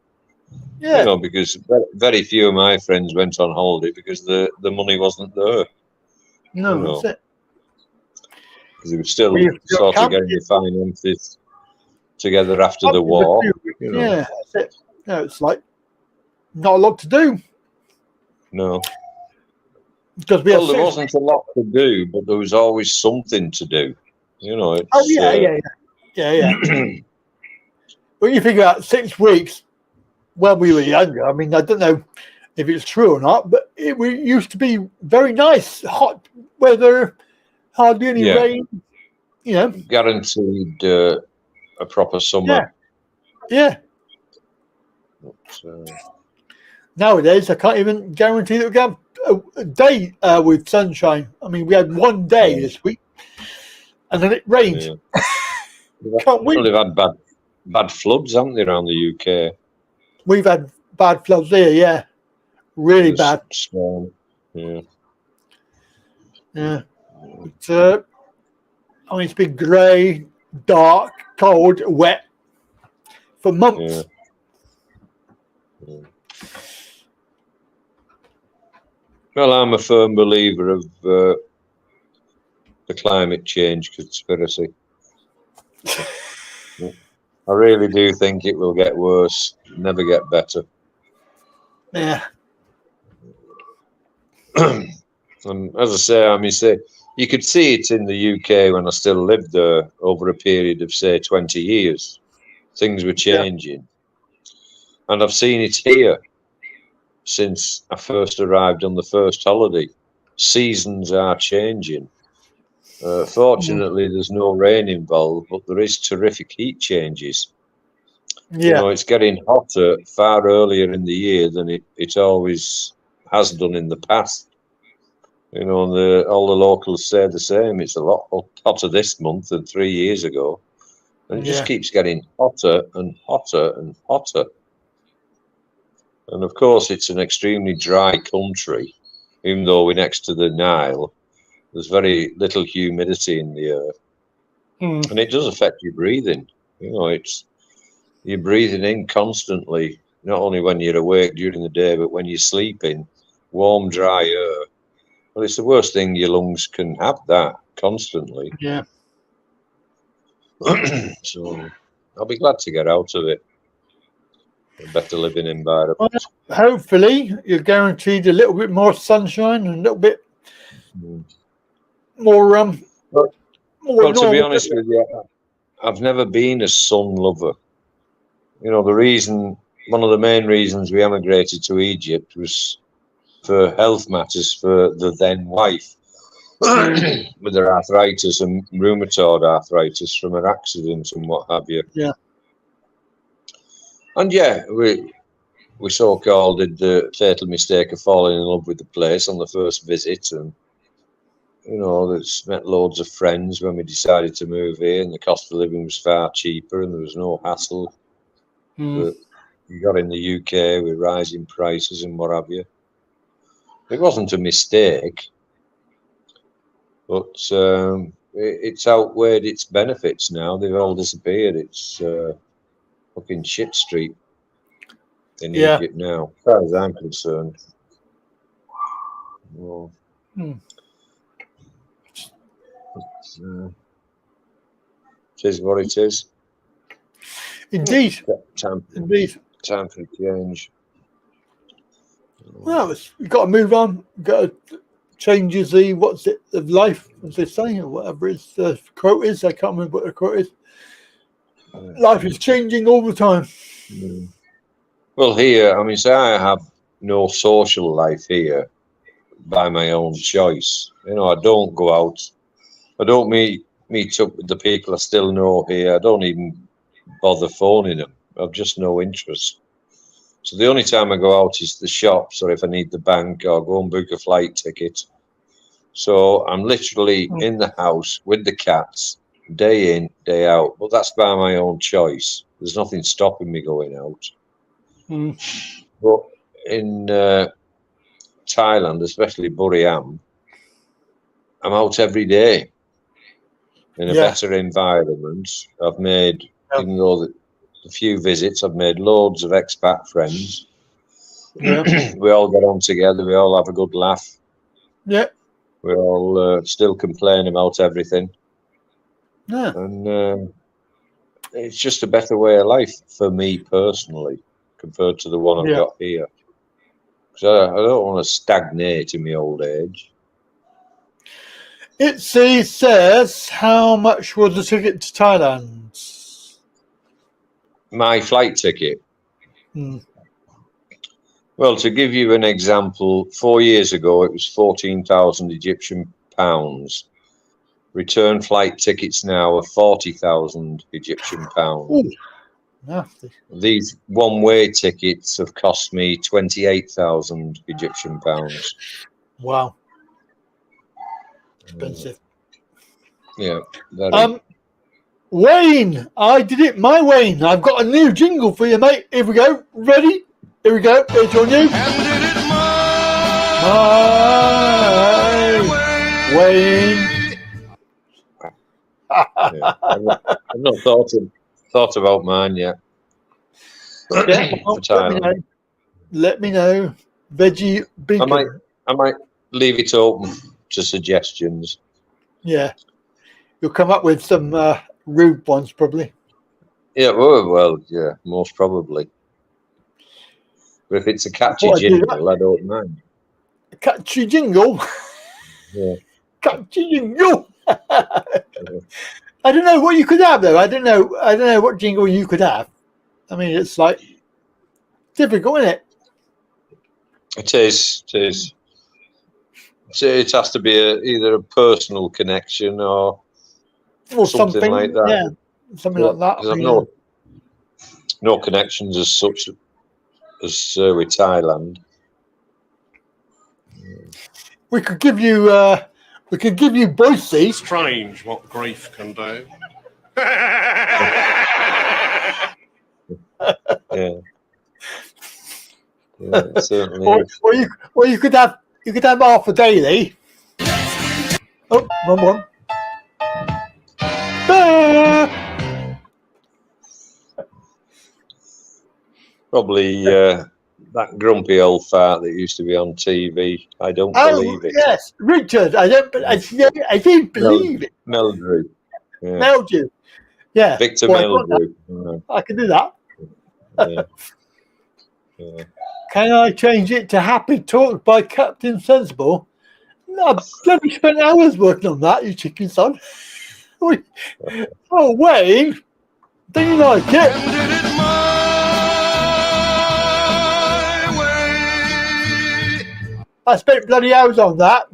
Yeah. You know, because very few of my friends went on holiday because the money wasn't there. No, that's it. Because they were still sort of getting the finances together after the war. You know. Yeah, that's it. No, it's like not a lot to do. No. Because there wasn't a lot to do, but there was always something to do. You know. It's, yeah. When you figure out 6 weeks when we were younger, I mean, I don't know if it's true or not, but it used to be very nice, hot weather, hardly any rain. You know, guaranteed a proper summer. Yeah. But, nowadays, I can't even guarantee that we have a day with sunshine. I mean, we had one day this week, and then it rained. Yeah. They've had bad floods, haven't they, around the UK? We've had bad floods here, yeah. Really bad. Storm. Yeah. Yeah. But, I mean, it's been grey, dark, cold, wet for months. Yeah. Well, I'm a firm believer of the climate change conspiracy. I really do think it will get worse, never get better. Yeah. And as I say, you could see it in the UK when I still lived there over a period of, say, 20 years. Things were changing. Yeah. And I've seen it here since I first arrived on the first holiday. Seasons are changing. Fortunately, there's no rain involved, but there is terrific heat changes. Yeah. You know, it's getting hotter far earlier in the year than it always has done in the past. You know, and all the locals say the same. It's a lot hotter this month than 3 years ago. And it just keeps getting hotter and hotter and hotter. And of course, it's an extremely dry country, even though we're next to the Nile. There's very little humidity in the air. And it does affect your breathing. You know, you're breathing in constantly, not only when you're awake during the day, but when you're sleeping, warm, dry air. Well, it's the worst thing your lungs can have, that constantly. Yeah. So I'll be glad to get out of it. A better living environment. Well, hopefully, you're guaranteed a little bit more sunshine and a little bit more. Well, to be honest with you, I've never been a sun lover. You know, one of the main reasons we emigrated to Egypt was for health matters for the then wife with her arthritis and rheumatoid arthritis from her accident and what have you. Yeah. And yeah, we so-called did the fatal mistake of falling in love with the place on the first visit, and that's met loads of friends when we decided to move here, and the cost of living was far cheaper, and there was no hassle. But you got in the UK with rising prices and what have you. It wasn't a mistake, but it's outweighed its benefits now. They've all disappeared. It's fucking shit street in Egypt now, as far as I'm concerned. Well, it is what it is. Indeed. Indeed. Time for a change. Well, you've got to move on. You've got to change of life, as they say, or whatever the quote is. I can't remember what the quote is. Life is changing all the time. Well, here, I have no social life here by my own choice. I don't go out. I don't meet up with the people I still know here. I don't even bother phoning them. I've just no interest. So the only time I go out is the shops, or if I need the bank, or go and book a flight ticket. So I'm literally in the house with the cats, day in, day out. But that's by my own choice. There's nothing stopping me going out. But in Thailand, especially Buriam, I'm out every day in a better environment. I've made, even though the few visits, I've made loads of expat friends. Yeah. We all get on together. We all have a good laugh. Yeah. We all still complain about everything. Yeah. And it's just a better way of life for me personally, compared to the one I've got here. Because I don't want to stagnate in my old age. It says, how much was the ticket to Thailand? My flight ticket? Well, to give you an example, 4 years ago, it was 14,000 Egyptian pounds. Return flight tickets now are 40,000 Egyptian pounds. Ooh, nasty. These one-way tickets have cost me 28,000 Egyptian pounds. Wow. Expensive. Yeah. Very. Wayne, I did it my Wayne. I've got a new jingle for you, mate. Here we go. Ready? Here we go. It's on you. And did it my Wayne. Yeah. I've not thought about mine yet. Let me know. Veggie bacon. I might leave it open to suggestions. Yeah. You'll come up with some rude ones, probably. Yeah, well, yeah, most probably. But if it's a catchy jingle, I don't mind. A catchy jingle? Yeah. Catchy jingle? I don't know what you could have, though. I don't know what jingle you could have. I mean, it's like difficult, isn't it? It is. So it has to be either a personal connection or something like that. Yeah, something like that. I've no connections as such as with Thailand. We could give you Boise. Strange what grief can do. Yeah, it certainly is. Or you could have half a daily. Oh, wrong one. Probably that grumpy old fart that used to be on TV. I don't believe it. Yes, Richard. I don't believe it. Meldrew. Yeah. Meldrew. Yeah. Victor Meldrew. I can do that. Yeah. Yeah. Can I change it to Happy Talk by Captain Sensible? No, I've bloody spent hours working on that, you chicken son. Oh, Wayne, do you like it? and did it my way. I spent bloody hours on that.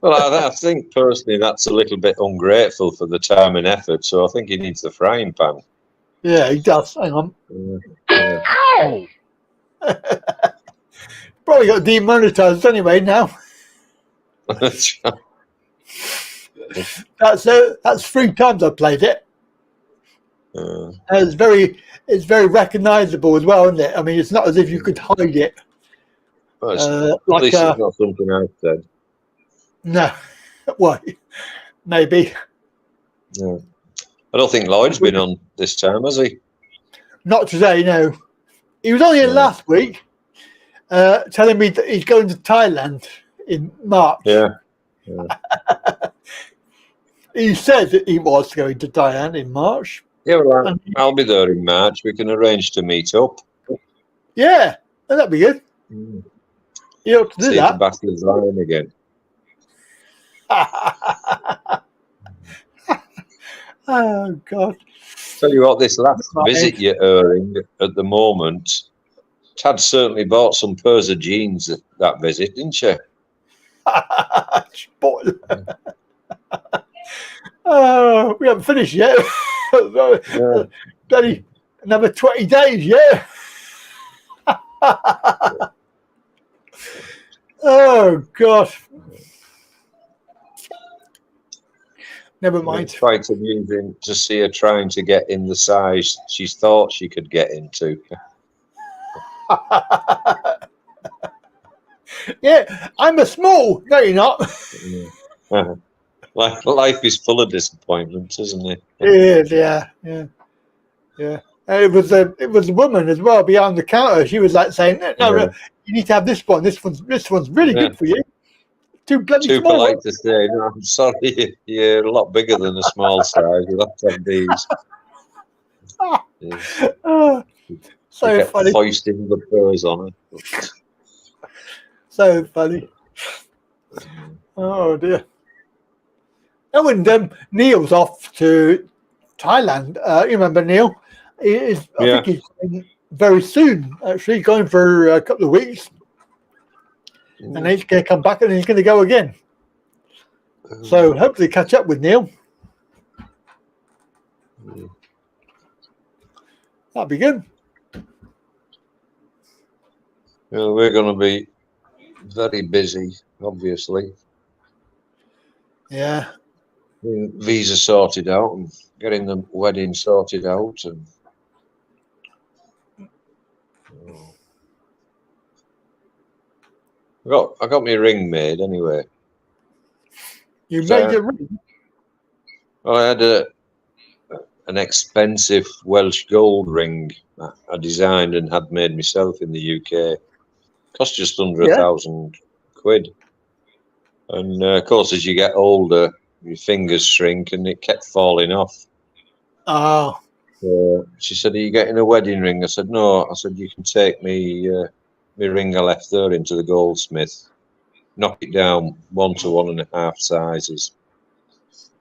Well, I think personally that's a little bit ungrateful for the time and effort, so I think he needs the frying pan. Yeah, he does. Hang on. Yeah. Probably got demonetized anyway now. That's 3 times I played it. It's very recognizable as well, isn't it? I mean, it's not as if you could hide it. Well, at least it's not something I've said. No. Well, maybe. Yeah. I don't think Lloyd's been on this time, has he? Not today, no. He was only in last week, telling me that he's going to Thailand in March. Yeah. He said that he was going to Thailand in March. Yeah, well, I'll be there in March. We can arrange to meet up. Yeah, that'd be good. You ought to do that. The Bathurst Lion again. Oh, God. Tell you what, this last visit you're earning at the moment, Tad certainly bought some pairs of jeans at that visit, didn't you? We haven't finished yet. Bloody another 20 days, yeah. Oh, God. Never mind. It's quite amusing to see her trying to get in the size she thought she could get into. Yeah, I'm a small. No, you're not. Life is full of disappointments, isn't it? It is, yeah. It was a woman as well behind the counter. She was like saying, "No, you need to have this one. This one's really good for you." Too bloody small. Polite to say, no, I'm sorry, you're a lot bigger than a small size. You'll have to have these. So funny. Foisting the furs on her. So funny. Oh dear. Oh, and Neil's off to Thailand. You remember Neil? I think he's going very soon. Actually, going for a couple of weeks. And he's going to come back and he's going to go again. So hopefully catch up with Neil. That'd be good. Well, we're going to be very busy, obviously. Yeah. Visa sorted out and getting the wedding sorted out. And I got my ring made anyway. You made your ring? Well, I had an expensive Welsh gold ring I designed and had made myself in the UK. Cost just under £1,000. And of course, as you get older, your fingers shrink, and it kept falling off. Oh. She said, "Are you getting a wedding ring?" I said, "No." I said, "You can take me my ring I left there into the goldsmith, knock it down 1 to 1.5 sizes,"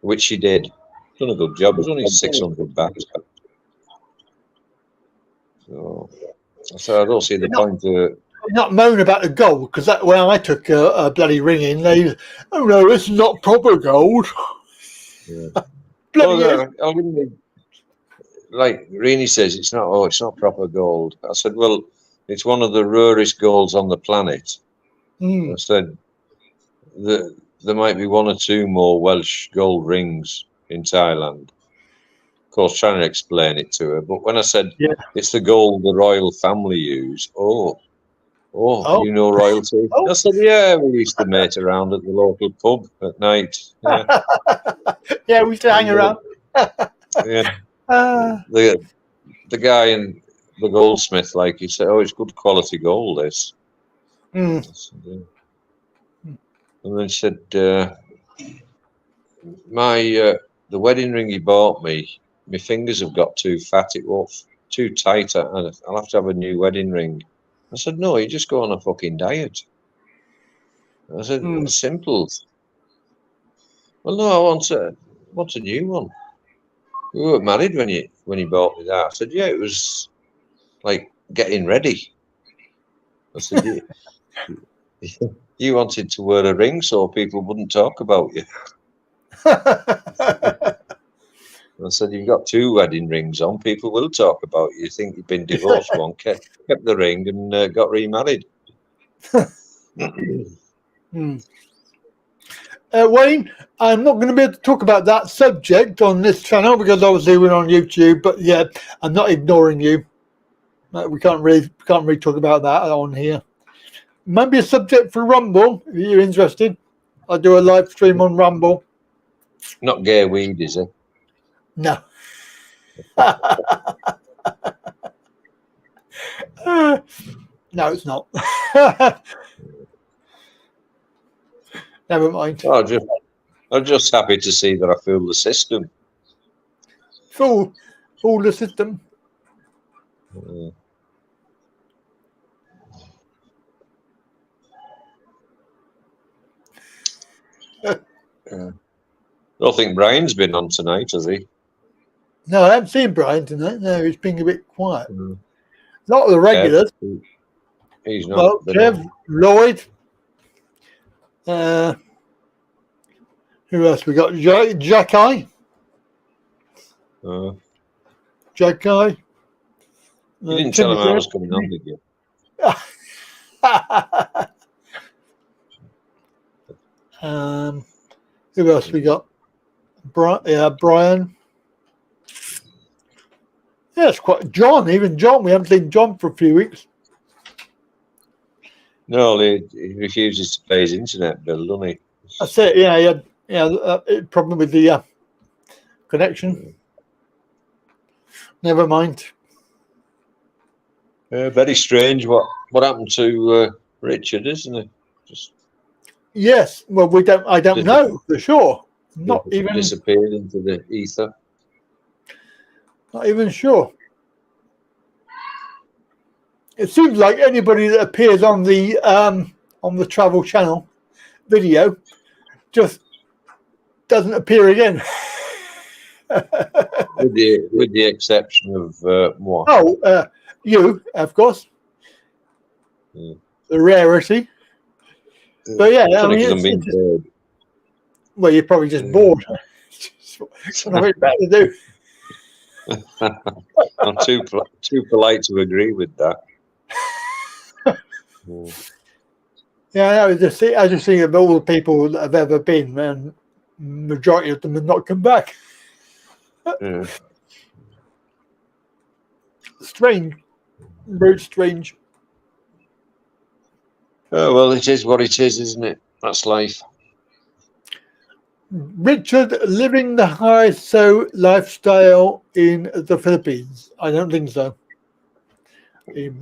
which she did. Done a good job. It was only 600 baht. So I said, I don't see the point of not moan about the gold, because when I took a bloody ring in, they, "Oh no, this is not proper gold." Yeah. Like Rini says, it's not proper gold. I said, well, it's one of the rarest golds on the planet. I said, there might be 1 or 2 more Welsh gold rings in Thailand. Of course, trying to explain it to her. But when I said, it's the gold the royal family use, you know royalty? I said, yeah, we used to mate around at the local pub at night. Yeah, yeah, we used to hang around. Yeah. The guy in the goldsmith, like, he said, "Oh, it's good quality gold, this." Said, yeah. And then she said, the wedding ring he bought me, my fingers have got too fat, it won't too tight, and I'll have to have a new wedding ring. I said, "No, you just go on a fucking diet." I said, "It's simple." "Well, no, I want a new one." "We were married when you bought me that." I said, "Yeah, it was like getting ready." I said, you wanted to wear a ring so people wouldn't talk about you." I said, you've got 2 wedding rings on. People will talk about you. You think you've been divorced one, kept the ring and got remarried. Wayne, I'm not going to be able to talk about that subject on this channel because obviously we're on YouTube. But yeah, I'm not ignoring you. We can't really talk about that on here. Might be a subject for Rumble if you're interested. I do a live stream on Rumble. Not gay weed, is it? No. No, it's not. Never mind. I'm just happy to see that I fool the system. Fool the system. I don't think Brian's been on tonight, has he? No, I haven't seen Brian tonight. No, he's been a bit quiet. Not the regulars. He's not. Well, Kev, Lloyd. Who else we got? Jack-I. Jack-I. You didn't tell him I was coming on, did you? Who else we got? Brian. Yeah, it's quite John. Even John, we haven't seen John for a few weeks. No, he refuses to pay his internet bill, doesn't he? That's it. Yeah, he had problem with the connection. Never mind. Very strange what happened to Richard, isn't it? Just yes. Well, I don't know for sure. Not even disappeared into the ether. Not even sure. It seems like anybody that appears on the Travel Channel video just doesn't appear again. with the exception of what? Oh, you, of course. The rarity. But yeah, I mean, well, you're probably just bored. Nothing better to do. I'm too polite to agree with that. Yeah, I just think of all the people that have ever been, and majority of them have not come back. Strange, very strange. Oh well, it is what it is, isn't it? That's life. Richard living the high lifestyle in the Philippines. I don't think so. He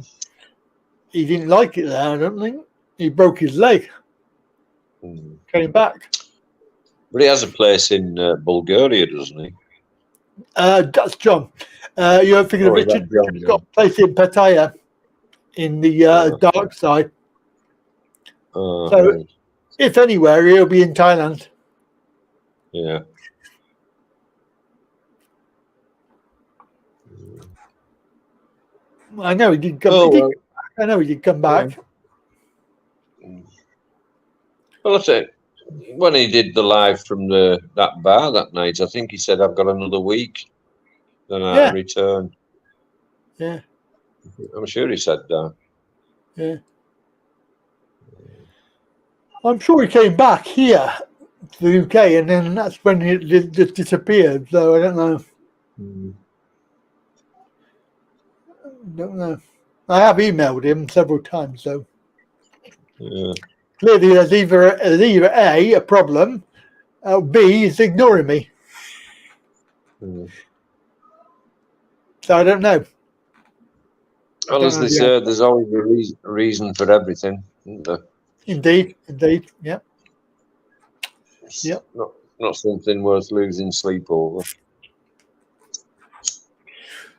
didn't like it there, I don't think. He broke his leg. Came back. But he has a place in Bulgaria, doesn't he? That's John. You're thinking of Richard. He's got a place in Pattaya in the dark side. So, if anywhere, he'll be in Thailand. Yeah. I know he did come. I know he did come back. Well, that's it. When he did the live from that bar that night, I think he said, "I've got another week, then I return." Yeah. I'm sure he said that. Yeah. I'm sure he came back here to the UK, and then that's when he just disappeared. So I don't know. Don't know. I have emailed him several times, so clearly there's either A, a problem, B, he's ignoring me. So I don't know. Well, as they say, there's always a reason for everything, isn't there? Indeed, yeah. Yep. Not something worth losing sleep over.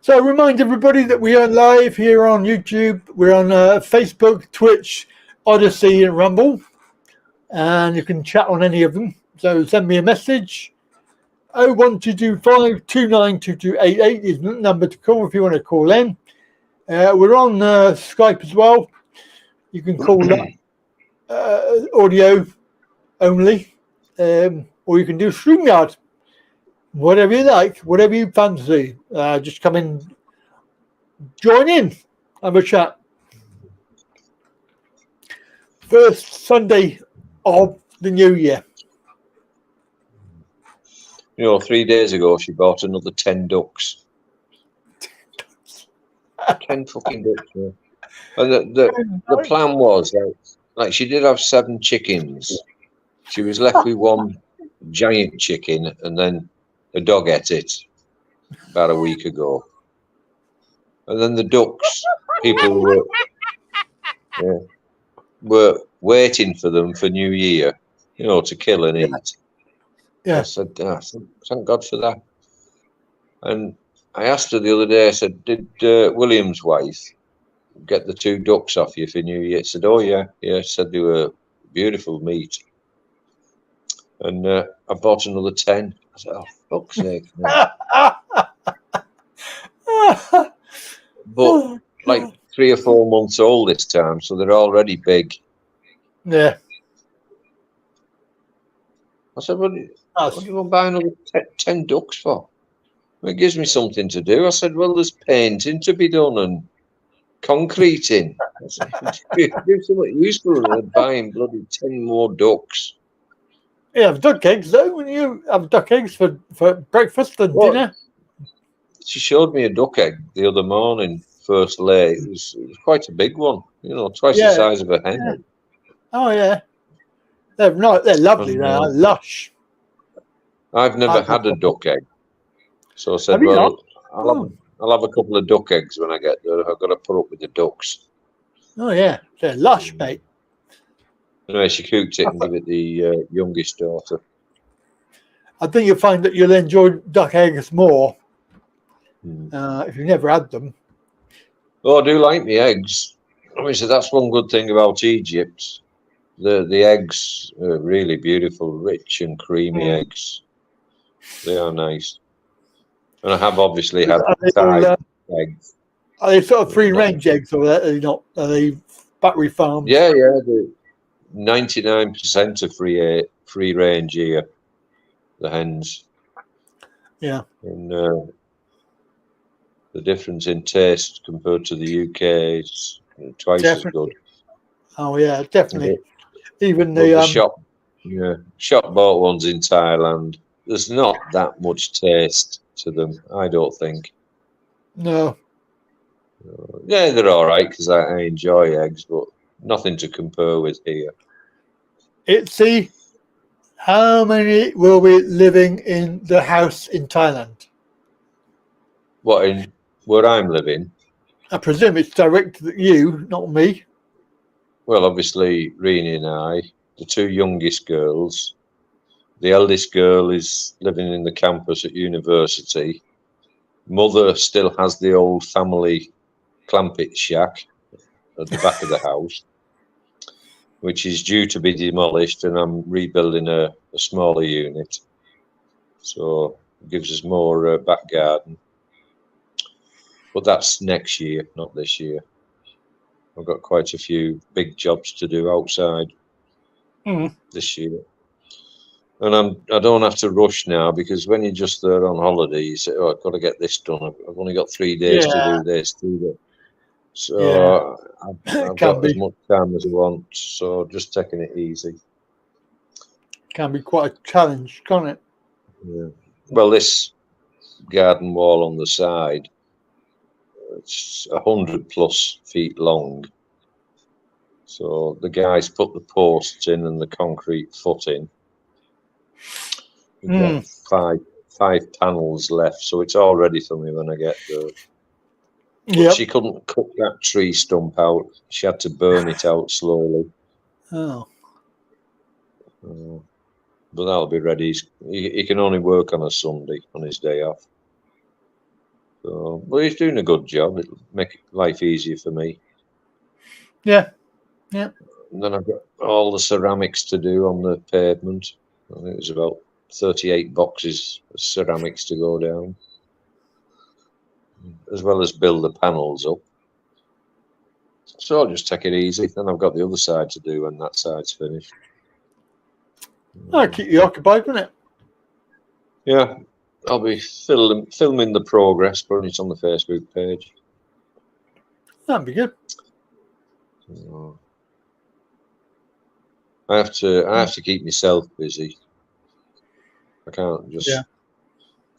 So remind everybody that we are live here on YouTube. We're on Facebook, Twitch, Odyssey, and Rumble. And you can chat on any of them. So send me a message. 01225 292288 is the number to call if you want to call in. We're on Skype as well. You can call that audio only. Or you can do Streamyard. Whatever you like, whatever you fancy. Just come in, join in, have a chat. First Sunday of the new year. You know, 3 days ago, she bought another 10 ducks. 10 fucking ducks, yeah. And the plan was, like, she did have 7 chickens. She was left with one giant chicken, and then a dog ate it about a week ago. And then the ducks, people were waiting for them for New Year, you know, to kill and eat. Yeah. I said, thank God for that. And I asked her the other day, I said, did William's wife get the 2 ducks off you for New Year? She said, oh, yeah. Yeah, she said they were beautiful meat. And I bought another 10. I said, oh, fuck's sake. No. But like 3 or 4 months old this time, so they're already big. Yeah. I said, what do you want to buy another 10 ducks for? Well, it gives me something to do. I said, well, there's painting to be done and concreting. I said, do something useful than buying bloody 10 more ducks. You have duck eggs, though, when you have duck eggs for breakfast and dinner. She showed me a duck egg the other morning, first lay. It was quite a big one, you know, twice the size of a hen. Yeah. Oh, yeah. They're lovely. They are lush. I've never had a duck egg. So I said, well, I'll have a couple of duck eggs when I get there. I've got to put up with the ducks. Oh, yeah. They're lush, mate. Anyway, she cooked it and gave it the youngest daughter. I think you'll find that you'll enjoy duck eggs more if you've never had them. Oh, I do like the eggs. Obviously, that's one good thing about Egypt. The eggs are really beautiful, rich and creamy eggs. They are nice. And I have obviously had Thai eggs. Are they sort of free-range eggs, or are they not? Are they factory farms? Yeah, yeah. 99% are free range here. The hens. Yeah. And the difference in taste compared to the UK is twice as good. Oh yeah, definitely. Even the shop bought ones in Thailand. There's not that much taste to them, I don't think. No. Yeah, they're all right because I enjoy eggs, but nothing to compare with here. Itzy, how many will be living in the house in Thailand? What, in where I'm living? I presume it's directed at you, not me. Well, obviously, Rini and I, the 2 youngest girls. The eldest girl is living in the campus at university. Mother still has the old family clampit shack at the back of the house, which is due to be demolished, and I'm rebuilding a smaller unit. So it gives us more back garden. But that's next year, not this year. I've got quite a few big jobs to do outside this year. And I don't have to rush now, because when you're just there on holiday, you say, oh, I've got to get this done. I've only got 3 days to do this, do that. So I've got as much time as I want. So just taking it easy. Can be quite a challenge, can't it? Yeah. Well, this garden wall on the side, it's 100+ feet long. So the guys put the posts in and the concrete footing. We've got five panels left, so it's all ready for me when I get there. But she couldn't cut that tree stump out. She had to burn it out slowly. Oh. But that'll be ready. He can only work on a Sunday, on his day off. So, but he's doing a good job. It'll make life easier for me. Yeah. Yeah. And then I've got all the ceramics to do on the pavement. I think there's about 38 boxes of ceramics to go down, as well as build the panels up. So I'll just take it easy. Then I've got the other side to do when that side's finished. That'll keep you occupied, won't it? Yeah. I'll be filming the progress, putting it on the Facebook page. That'd be good. So, I have to keep myself busy. I can't just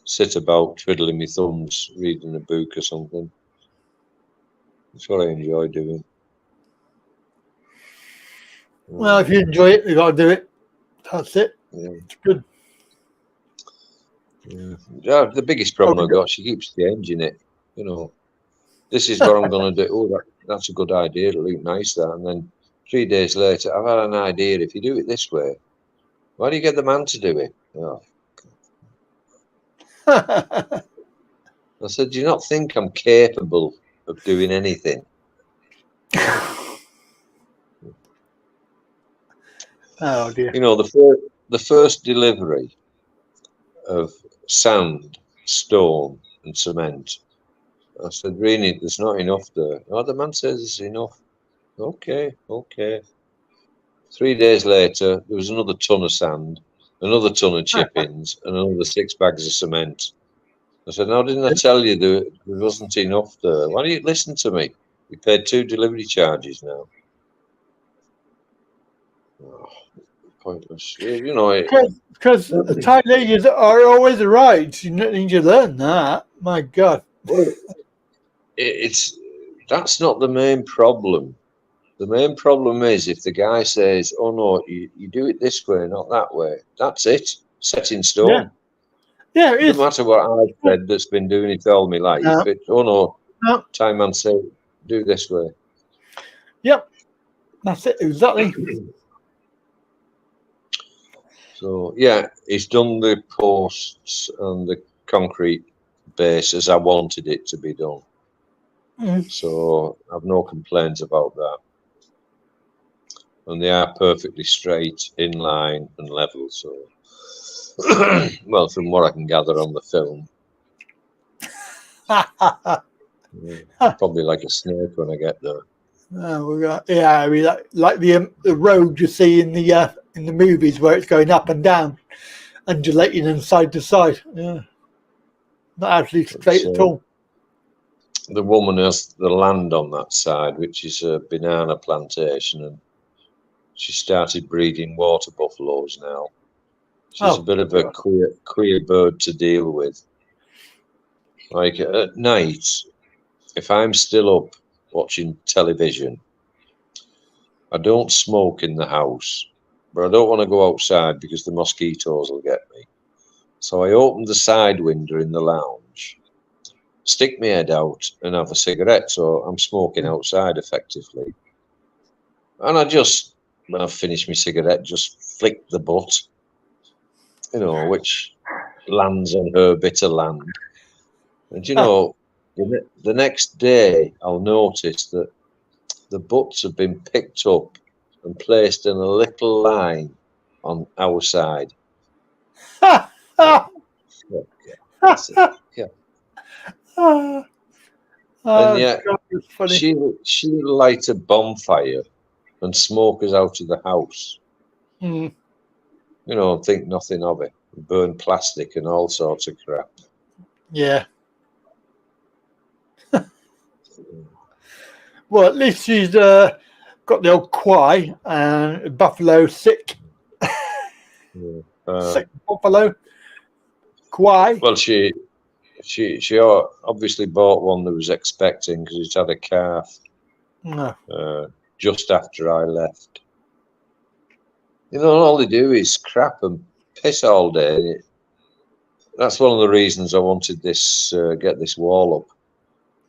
sit about twiddling my thumbs, reading a book or something. That's what I enjoy doing. Well, if you enjoy it, you got to do it. That's it. Yeah. It's good. Yeah. The biggest problem I've got, she keeps changing it. You know, this is what I'm going to do. Oh, that's a good idea. It'll look nice, that. And then 3 days later, I've had an idea. If you do it this way, why do you get the man to do it? Oh. I said, do you not think I'm capable of doing anything? Oh dear. You know, the first delivery of sand, stone, and cement. I said, really, there's not enough there. Oh, the man says there's enough. Okay. 3 days later, there was another ton of sand, another ton of chippings, and another 6 bags of cement. I said, no, didn't I tell you there wasn't enough there? Why don't you listen to me? We paid 2 delivery charges now. Oh, pointless. You know, because Thai ladies are always right. You need to learn that. My God. Well, that's not the main problem. The main problem is if the guy says, oh no, you do it this way, not that way. That's it. Set in stone. Yeah, it doesn't matter what I've said that's been doing it all my life. No. Time man say, do this way. Yep. That's it, exactly. So yeah, he's done the posts and the concrete base as I wanted it to be done. So I've no complaints about that. And they are perfectly straight, in line and level. So, well, from what I can gather on the film, probably like a snake when I get there. I mean, like the road you see in the movies where it's going up and down, undulating and side to side. Yeah, not actually straight at all. The woman has the land on that side, which is a banana plantation, and she started breeding water buffaloes now. She's a bit of a queer bird to deal with. Like at night, if I'm still up watching television, I don't smoke in the house, but I don't want to go outside because the mosquitoes will get me. So I open the side window in the lounge, stick my head out and have a cigarette. So I'm smoking outside effectively. And I just, when I've finished my cigarette, just flick the butt, you know, which lands on her bit of land. And, you know, the next day I'll notice that the butts have been picked up and placed in a little line on our side. And yet she'll light a bonfire and smoke us out of the house. You know, and think nothing of it. Burn plastic and all sorts of crap. Yeah. Well, at least she's got the old quai and buffalo sick. Sick buffalo quai. Well, she obviously bought one that was expecting because it had a calf just after I left. You know, all they do is crap and piss all day. That's one of the reasons I wanted this, get this wall up.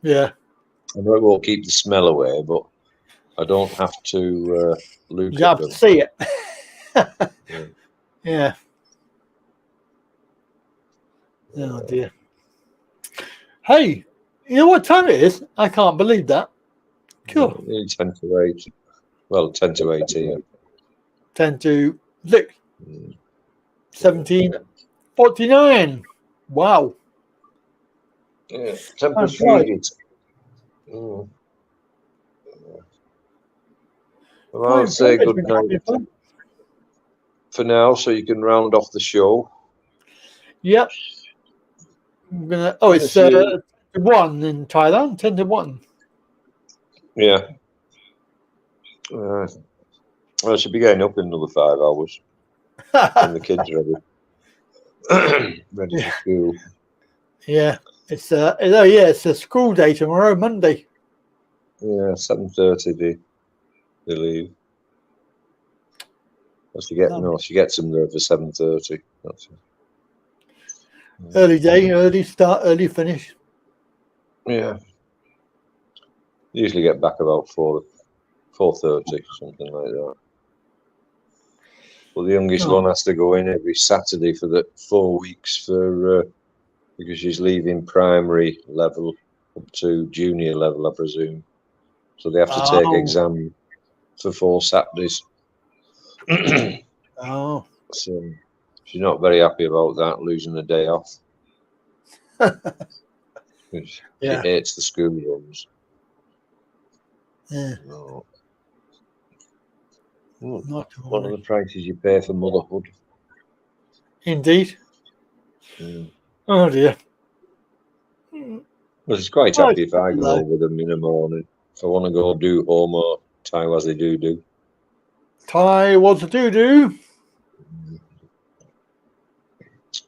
Yeah. I know it won't keep the smell away, but I don't have to look at them. You have to see it. Yeah. Oh dear. Hey, you know what time it is? I can't believe that. Cool. 10 to 8. Well, 10 to 18. 10 to 6. 17:49. Wow. Yeah, temperature. Well, I'll say good night for now, so you can round off the show. Yep. I'm gonna. Oh, it's 1 in Thailand. 10-1. Yeah. I should be getting up in another 5 hours. When the kids are ready for school. Yeah, it's it's a school day tomorrow, Monday. Yeah, 7:30 they leave. She gets them there for 7:30. That's it. Early day, early start, early finish. Yeah. Usually get back about 4:30, something like that. Well, the youngest one has to go in every Saturday for the 4 weeks because she's leaving primary level up to junior level, I presume. So they have to take exam for 4 Saturdays. Oh. So she's not very happy about that, losing a day off. She hates the school runs. Yeah. No. One of the prices you pay for motherhood. Indeed. Mm. Oh dear. Well, she's quite happy if I go with them in the morning. If I want to go do home or Thai was they do. Thai was a do.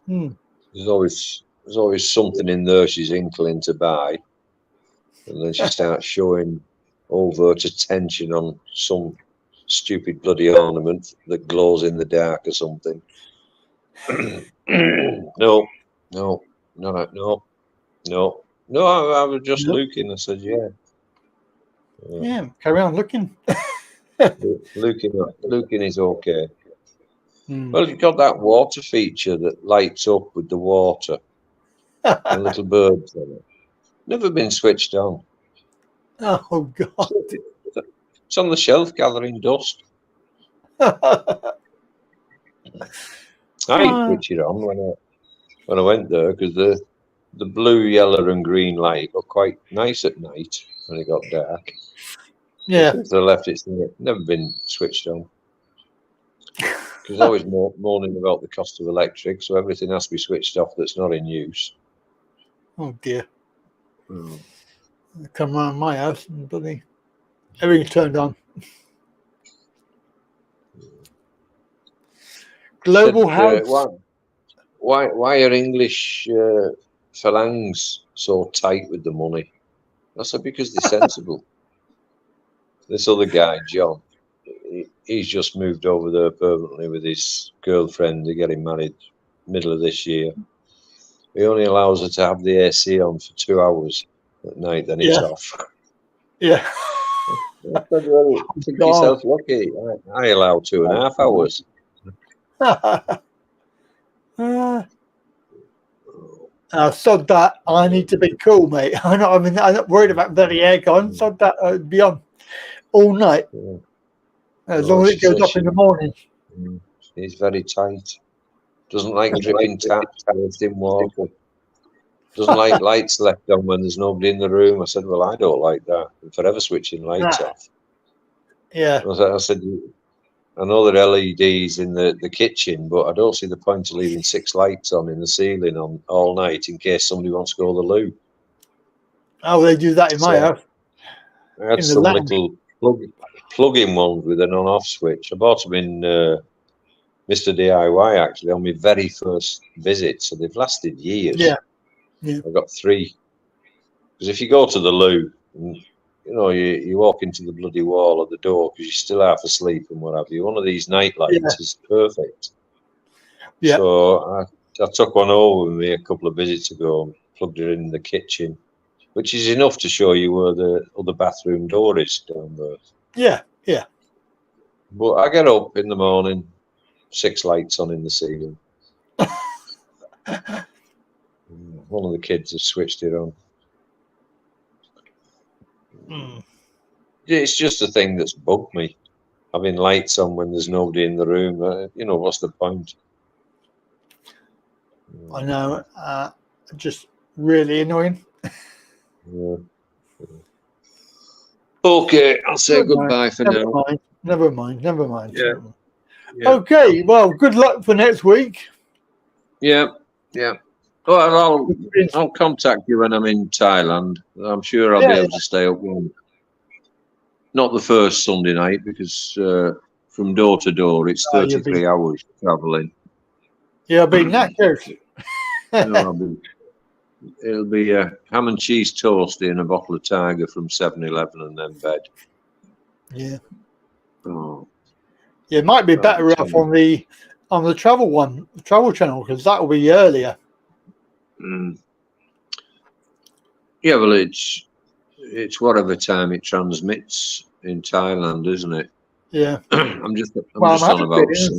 There's always something in there she's inkling to buy, and then she starts showing overt attention on some stupid bloody ornament that glows in the dark or something. No. I was just looking. I said, yeah. Yeah, carry on looking. Looking is okay. Well, you've got that water feature that lights up with the water and little birds on it. Never been switched on. Oh God! It's on the shelf gathering dust. I switched it on when I went there because the blue, yellow, and green light got quite nice at night when it got dark. Yeah. Since I left, it's never been switched on. Because always moaning about the cost of electric, so everything has to be switched off that's not in use. Oh dear. Come around my house and everything's turned on. Global house. Why are English phalanx so tight with the money? I said because they're sensible. This other guy, John, he's just moved over there permanently with his girlfriend. They're getting married middle of this year. He only allows her to have the AC on for 2 hours at night, then it's off. Yeah. I said, well, think yourself lucky. I allow 2.5 hours. Sod that. I need to be cool, mate. I'm not worried about bloody aircon. Sod that. I'd be on all night. As long as it goes up in the morning. He's very tight. Doesn't like dripping taps, in water. Doesn't like lights left on when there's nobody in the room. I said, well, I don't like that. I'm forever switching lights off. Yeah. I said, I know there are LEDs in the kitchen, but I don't see the point of leaving 6 lights on in the ceiling on all night in case somebody wants to go to the loo. Oh, they do that in my house. I had some little plug-in ones with an on-off switch. I bought them in Mr. DIY, actually, on my very first visit, so they've lasted years. Yeah. I've got 3. Because if you go to the loo, and, you walk into the bloody wall of the door because you're still half asleep and what have you. One of these night lights is perfect. Yeah. So I took one over with me a couple of visits ago and plugged it in the kitchen, which is enough to show you where the other bathroom door is down there. Yeah, yeah. But I get up in the morning, 6 lights on in the ceiling. One of the kids has switched it on. It's just a thing that's bugged me. Having lights on when there's nobody in the room. What's the point? I know. Just really annoying. Yeah. Okay, I'll say goodbye for now. Never mind. Yeah. Okay, well, good luck for next week. Yeah. Well, I'll contact you when I'm in Thailand. I'm sure I'll be able to stay up one. Not the first Sunday night, because from door to door it's 33 hours travelling. You'll be knackered. No, it'll be a ham and cheese toasty and a bottle of Tiger from 7-Eleven and then bed. Yeah. Oh. You might be better off on the travel channel, because that will be earlier. Yeah, well, it's whatever time it transmits in Thailand, isn't it? Yeah. I'm just on about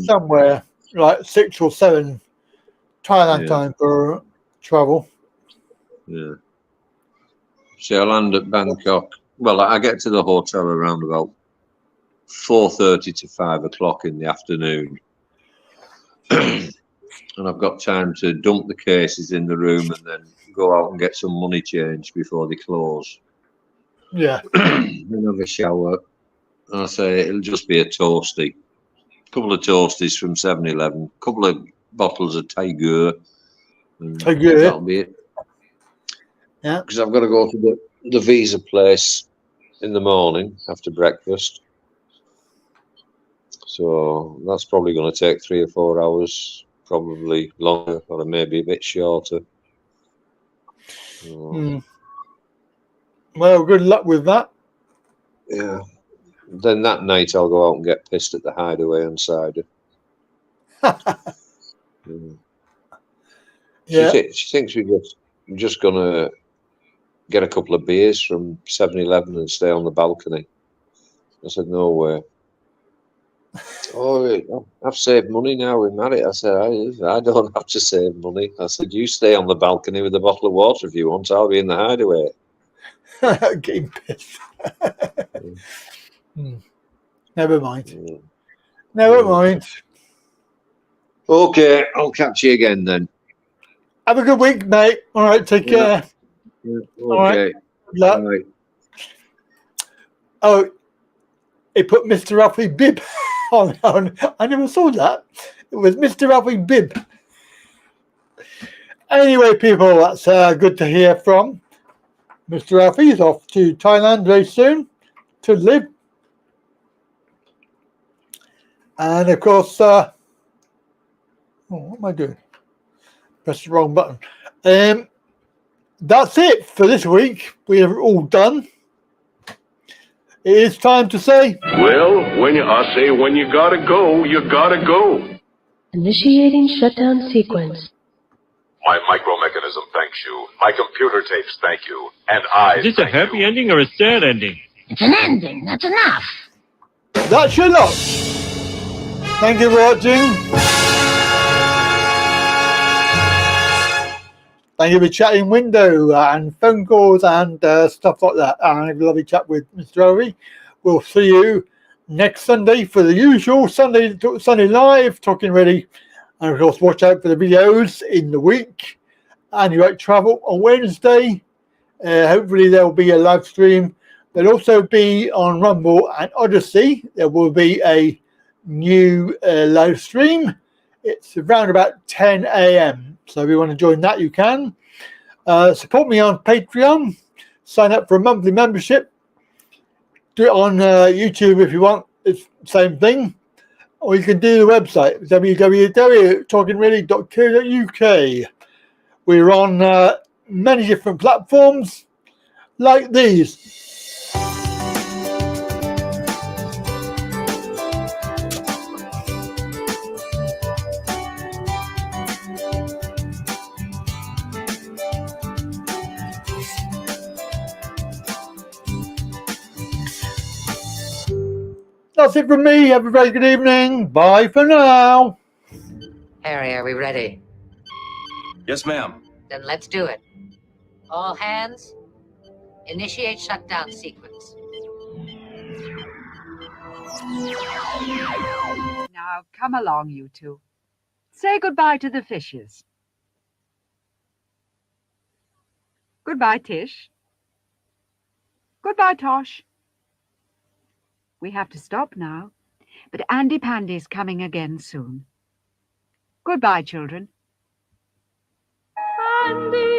somewhere like 6 or 7 Thailand time for travel. Yeah. So I land at Bangkok. Well, I get to the hotel around about 4:30 to 5 o'clock in the afternoon. And I've got time to dump the cases in the room and then go out and get some money changed before they close. Yeah. Then have a shower. And I say it'll just be a toasty. A couple of toasties from 7-Eleven, a couple of bottles of Tiger. That'll be it. Yeah. Because I've got to go to the visa place in the morning after breakfast. So that's probably going to take 3 or 4 hours, probably longer, or maybe a bit shorter. Well, good luck with that. Yeah. Then that night I'll go out and get pissed at the Hideaway on cider. She thinks we're just going to get a couple of beers from 7-Eleven and stay on the balcony. I said, no way. Oh, I've saved money now, we're married. I said, I don't have to save money. I said, you stay on the balcony with a bottle of water if you want. I'll be in the Hideaway. Getting pissed. Never mind. Never mind. Okay, I'll catch you again then. Have a good week, mate. All right, take care. Yeah. All right. All right. Oh, he put Mr. Alfie Bibb on. I never saw that. It was Mr. Alfie Bibb. Anyway, people, that's good to hear from. Mr. Alfie is off to Thailand very soon to live. And of course, what am I doing? Press the wrong button. That's it for this week. We are all done. It is time to say, Well, when you gotta go, you gotta go. Initiating shutdown sequence. My micro-mechanism thanks you. My computer tapes thank you. And I Is this a happy ending or a sad ending? It's an ending. That's enough. that's your lot. Thank you for watching. Thank you for chatting window and phone calls and stuff like that. And I had a lovely chat with Mr. Owie. We'll see you next Sunday for the usual Sunday Live, Talking Ready. And of course, watch out for the videos in the week. And you like travel on Wednesday. Hopefully there'll be a live stream. There'll also be on Rumble and Odyssey. There will be a new live stream. It's around about 10 a.m. So if you want to join that, you can. Support me on Patreon. Sign up for a monthly membership. Do it on YouTube if you want. It's the same thing. Or you can do the website, www.talkingready.co.uk. We're on many different platforms like these. That's it from me. Have a very good evening. Bye for now. Harry, are we ready? Yes, ma'am. Then let's do it. All hands, initiate shutdown sequence. Now, come along, you two. Say goodbye to the fishes. Goodbye, Tish. Goodbye, Tosh. We have to stop now, but Andy Pandy's coming again soon. Goodbye, children. when the